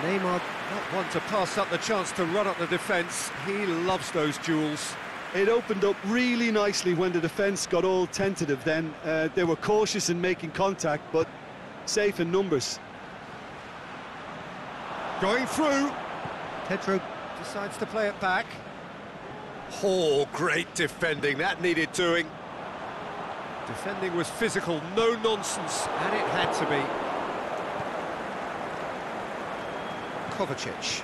S1: Neymar not one to pass up the chance to run up the defence. He loves those duels.
S2: It opened up really nicely when the defence got all tentative then. They were cautious in making contact, but safe in numbers.
S1: Going through. Pedro decides to play it back. Oh, great defending. That needed doing. Defending was physical, no nonsense, and it had to be. Kovacic.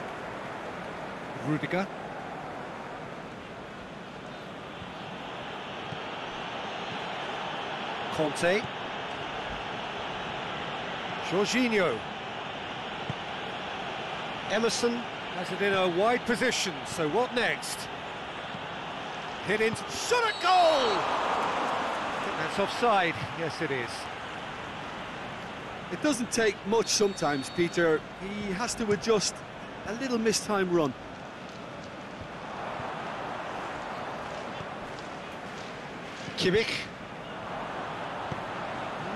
S1: Rudiger. Conte. Jorginho. Emerson has it in a wide position, so what next? Hit into... shot at goal! I think that's offside. Yes, it is.
S2: It doesn't take much sometimes, Peter. He has to adjust a little mistimed run.
S1: Kimmich.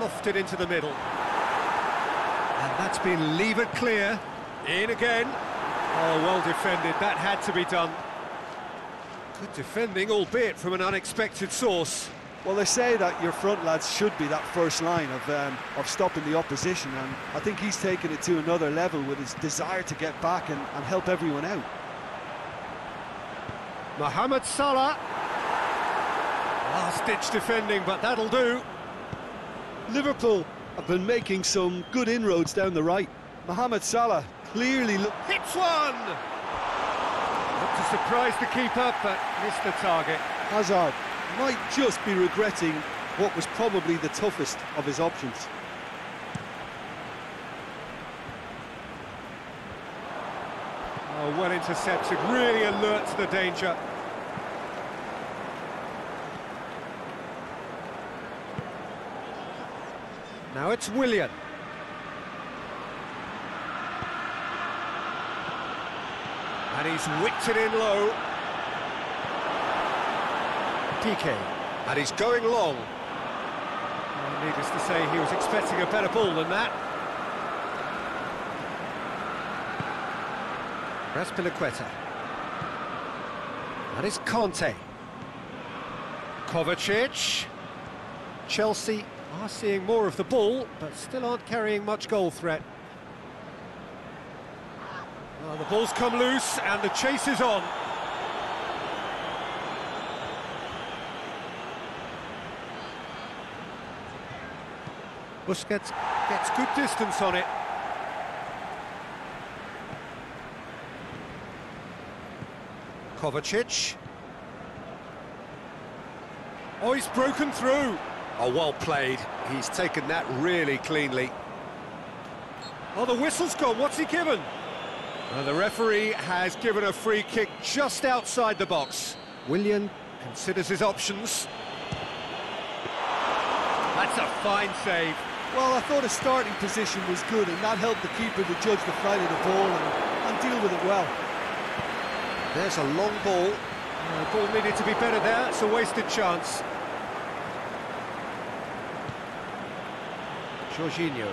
S1: Lofted into the middle. And that's been levered clear. In again. Oh, well defended. That had to be done. Good defending, albeit from an unexpected source.
S2: Well, they say that your front lads should be that first line of stopping the opposition, and I think he's taken it to another level with his desire to get back and help everyone out.
S1: Mohamed Salah. Last-ditch defending, but that'll do.
S2: Liverpool have been making some good inroads down the right. Mohamed Salah clearly
S1: hits one! Looked a surprise to keep up, but missed the target.
S2: Hazard might just be regretting what was probably the toughest of his options.
S1: Oh, well intercepted, really alert to the danger. Now it's Willian. And he's whipped it in low. PK. And he's going long. Well, needless to say, he was expecting a better ball than that. Raspilicueta. And it's Conte. Kovacic. Chelsea are seeing more of the ball, but still aren't carrying much goal threat. Well, the ball's come loose, and the chase is on. Busquets gets good distance on it. Kovacic. Oh, he's broken through. Oh, well played. He's taken that really cleanly. Oh, the whistle's gone. What's he given? The referee has given a free kick just outside the box. Willian considers his options. That's a fine save.
S2: Well, I thought his starting position was good, and that helped the keeper to judge the flight of the ball and deal with it well.
S1: There's a long ball. The ball needed to be better there. It's a wasted chance. Jorginho.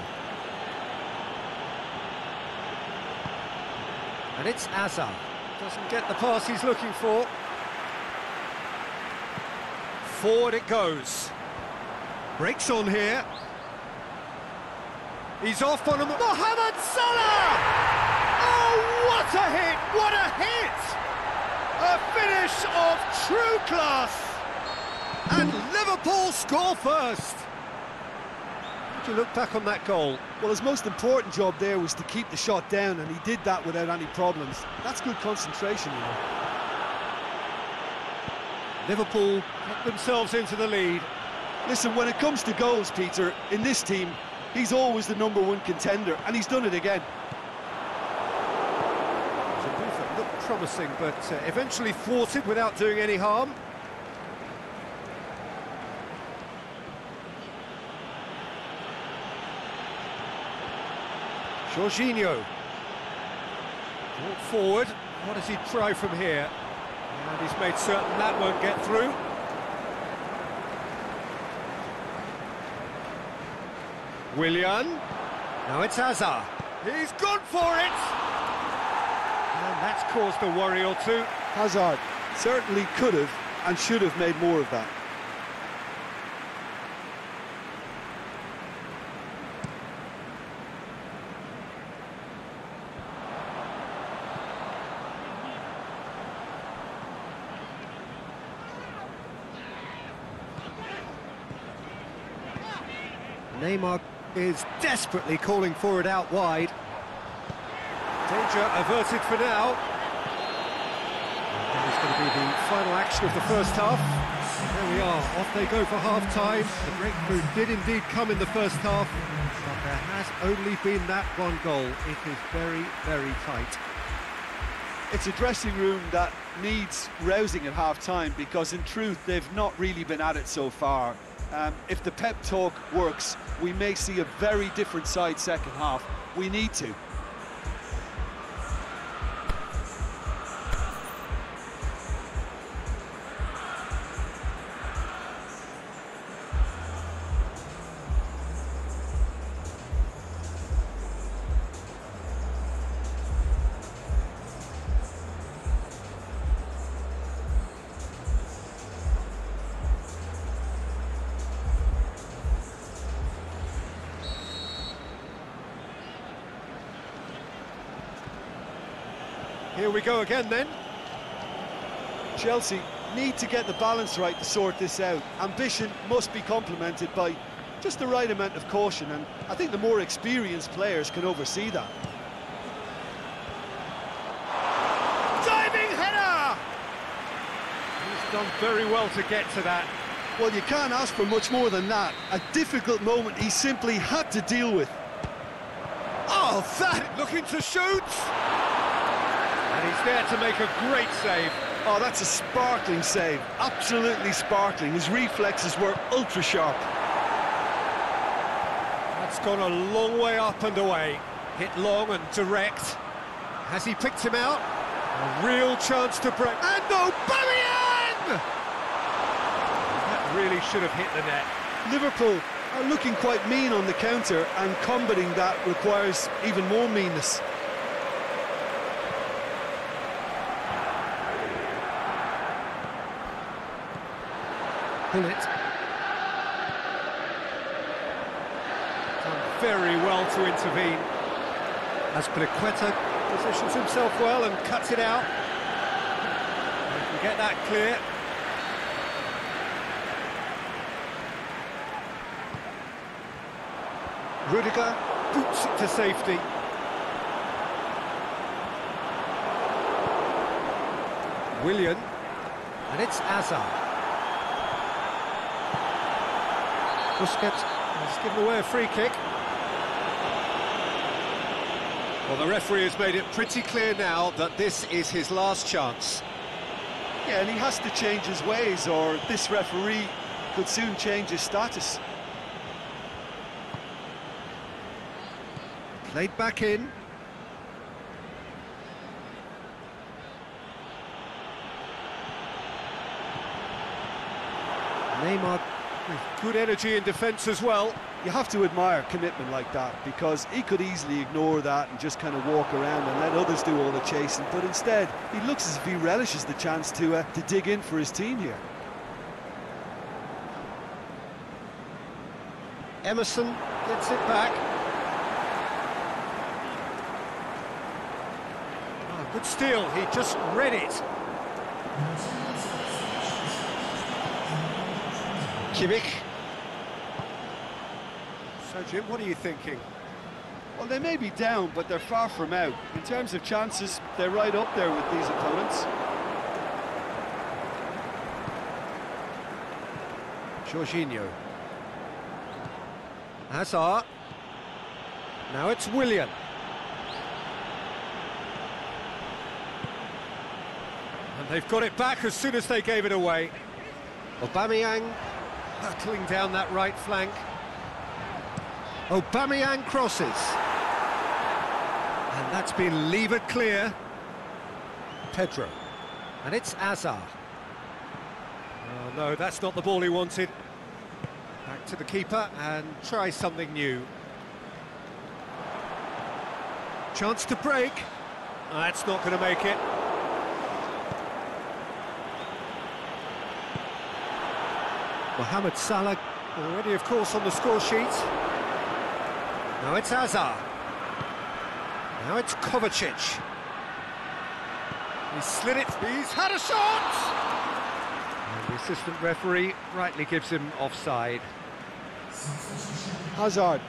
S1: And it's Hazard. Doesn't get the pass he's looking for. Forward it goes. Breaks on here. He's off on him. Mohamed Salah! Oh, What a hit! What a hit! A finish of true class! And Liverpool score first! How do you look back on that goal?
S2: Well, his most important job there was to keep the shot down, and he did that without any problems. That's good concentration, you know.
S1: Liverpool get themselves into the lead.
S2: Listen, when it comes to goals, Peter, in this team, he's always the #1 contender, and he's done it again.
S1: It looked promising, but eventually thwarted without doing any harm. Jorginho. Brought forward. What does he try from here? And he's made certain that won't get through. Willian. Now it's Hazard. He's gone for it! And that's caused a worry or two.
S2: Hazard certainly could have and should have made more of that.
S1: Neymar is desperately calling for it out wide. Danger averted for now. That is going to be the final action of the first half. There we are, off they go for half-time. The breakthrough did indeed come in the first half, but there has only been that one goal. It is very, very tight.
S2: It's a dressing room that needs rousing at half-time, because in truth they've not really been at it so far. If the pep talk works, we may see a very different side second half. We need to.
S1: Here we go again then.
S2: Chelsea need to get the balance right to sort this out. Ambition must be complemented by just the right amount of caution, and I think the more experienced players can oversee that.
S1: Diving header! He's done very well to get to that.
S2: Well, you can't ask for much more than that. A difficult moment he simply had to deal with.
S1: Oh, that looking to shoot! And he's there to make a great save.
S2: Oh, that's a sparkling save. Absolutely sparkling. His reflexes were ultra-sharp.
S1: That's gone a long way up and away. Hit long and direct. Has he picked him out? A real chance to break. And Aubameyang! That really should have hit the net.
S2: Liverpool are looking quite mean on the counter, and combating that requires even more meanness.
S1: PALIT. Done very well to intervene. As Pliqueta positions himself well and cuts it out. He can get that clear. Rudiger boots it to safety. Willian, and it's Hazard. Busquets has given away a free kick. Well, the referee has made it pretty clear now that this is his last chance.
S2: Yeah, and he has to change his ways, or this referee could soon change his status.
S1: Played back in. Neymar with good energy in defence as well.
S2: You have to admire commitment like that, because he could easily ignore that and just kind of walk around and let others do all the chasing, but instead he looks as if he relishes the chance to dig in for his team here.
S1: Emerson gets it back. stood still, he just read it. Kimmich. So, Jim, what are you thinking?
S2: Well, they may be down, but they're far from out. In terms of chances, they're right up there with these opponents.
S1: Jorginho. Hazard. Now it's Willian. And they've got it back as soon as they gave it away. Aubameyang hurtling down that right flank. Aubameyang crosses. And that's been levered clear. Pedro. And it's Hazard. Oh no, that's not the ball he wanted. Back to the keeper and try something new. Chance to break. That's not going to make it. Mohamed Salah already, of course, on the score sheet. Now it's Hazard. Now it's Kovacic. He's slid it. He's had a shot! And the assistant referee rightly gives him offside.
S2: Hazard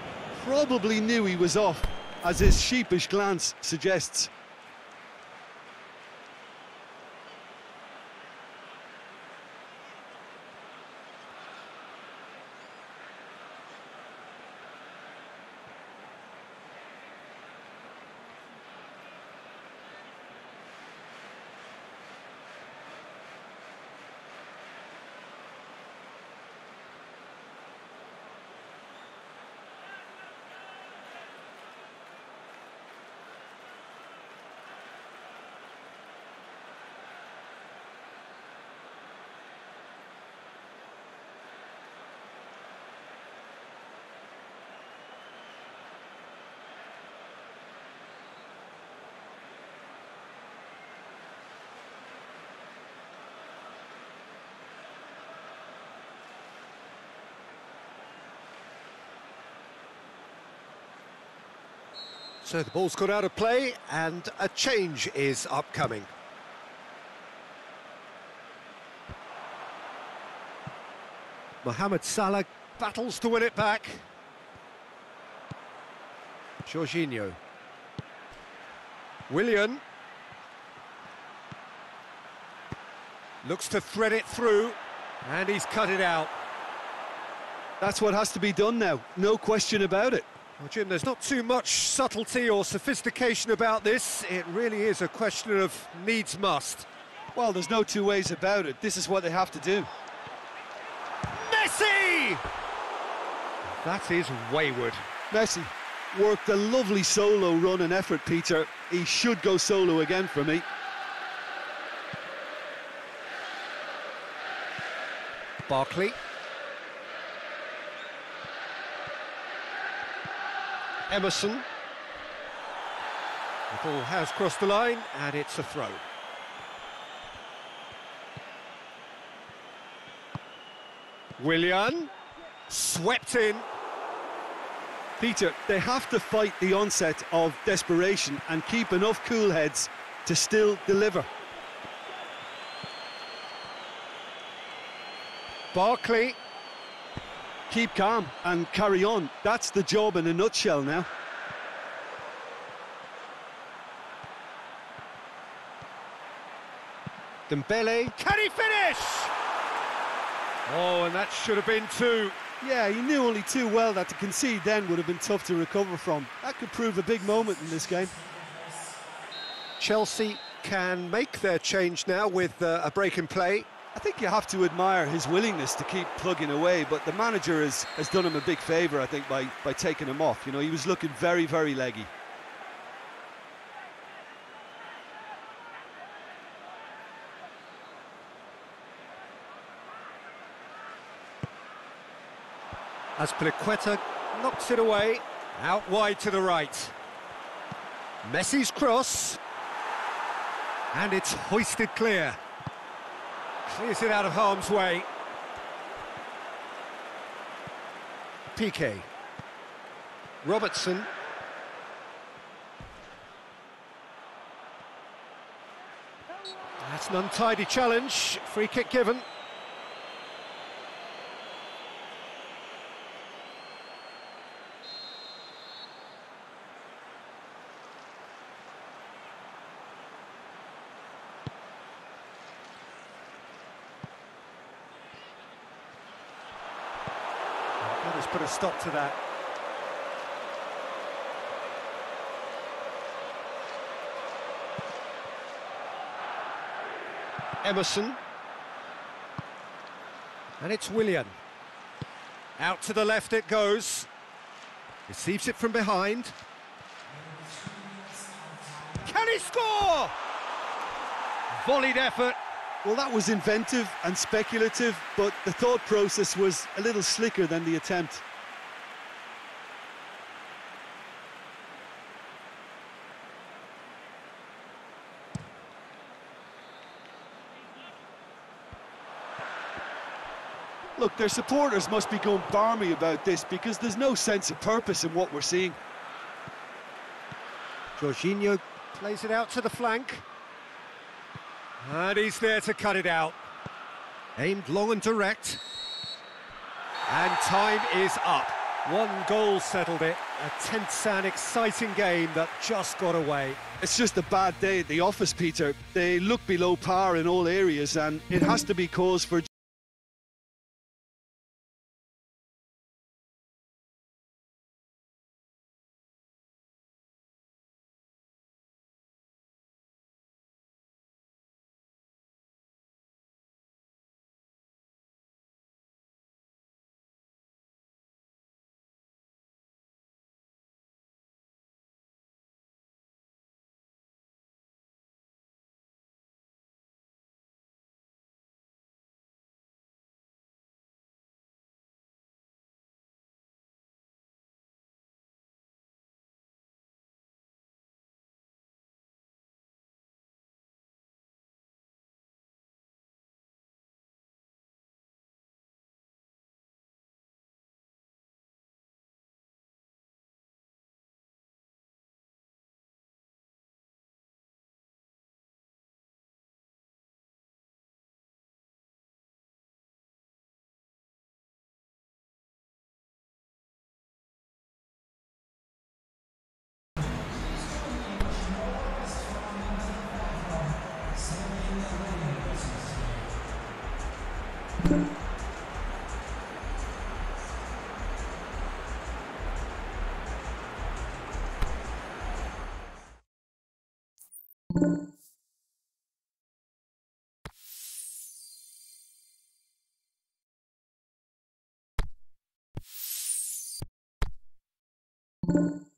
S2: probably knew he was off, as his sheepish glance suggests.
S1: So the ball's got out of play and a change is upcoming. Mohamed Salah battles to win it back. Jorginho. Willian. Looks to thread it through, and he's cut it out.
S2: That's what has to be done now, no question about it.
S1: Well, Jim, there's not too much subtlety or sophistication about this. It really is a question of needs must.
S2: Well, there's no two ways about it. This is what they have to do.
S1: Messi! That is wayward.
S2: Messi worked a lovely solo run and effort, Peter. He should go solo again for me.
S1: Barkley. Emerson. The ball has crossed the line and it's a throw. Willian. Swept in.
S2: Peter, they have to fight the onset of desperation and keep enough cool heads to still deliver.
S1: Barkley.
S2: Keep calm and carry on. That's the job in a nutshell now.
S1: Dembele. Can he finish? Oh, and that should have been two.
S2: Yeah, he knew only too well that to concede then would have been tough to recover from. That could prove a big moment in this game.
S1: Chelsea can make their change now with a break in play.
S2: I think you have to admire his willingness to keep plugging away, but the manager has done him a big favour, I think, by taking him off. You know, he was looking very, very leggy.
S1: Azpilicueta knocks it away, out wide to the right. Messi's cross, and it's hoisted clear. Clears it out of harm's way. Piqué. Robertson. It's an untidy challenge, free kick given. Let's put a stop to that. Emerson. And it's Willian. Out to the left it goes. Receives it from behind. Can he score? Volleyed effort.
S2: Well, that was inventive and speculative, but the thought process was a little slicker than the attempt. Look, their supporters must be going barmy about this because there's no sense of purpose in what we're seeing.
S1: Jorginho plays it out to the flank. And he's there to cut it out. Aimed long and direct. And time is up. One goal settled it. A tense and exciting game that just got away.
S2: It's just a bad day at the office, Peter. They look below par in all areas, and it has to be cause for
S3: You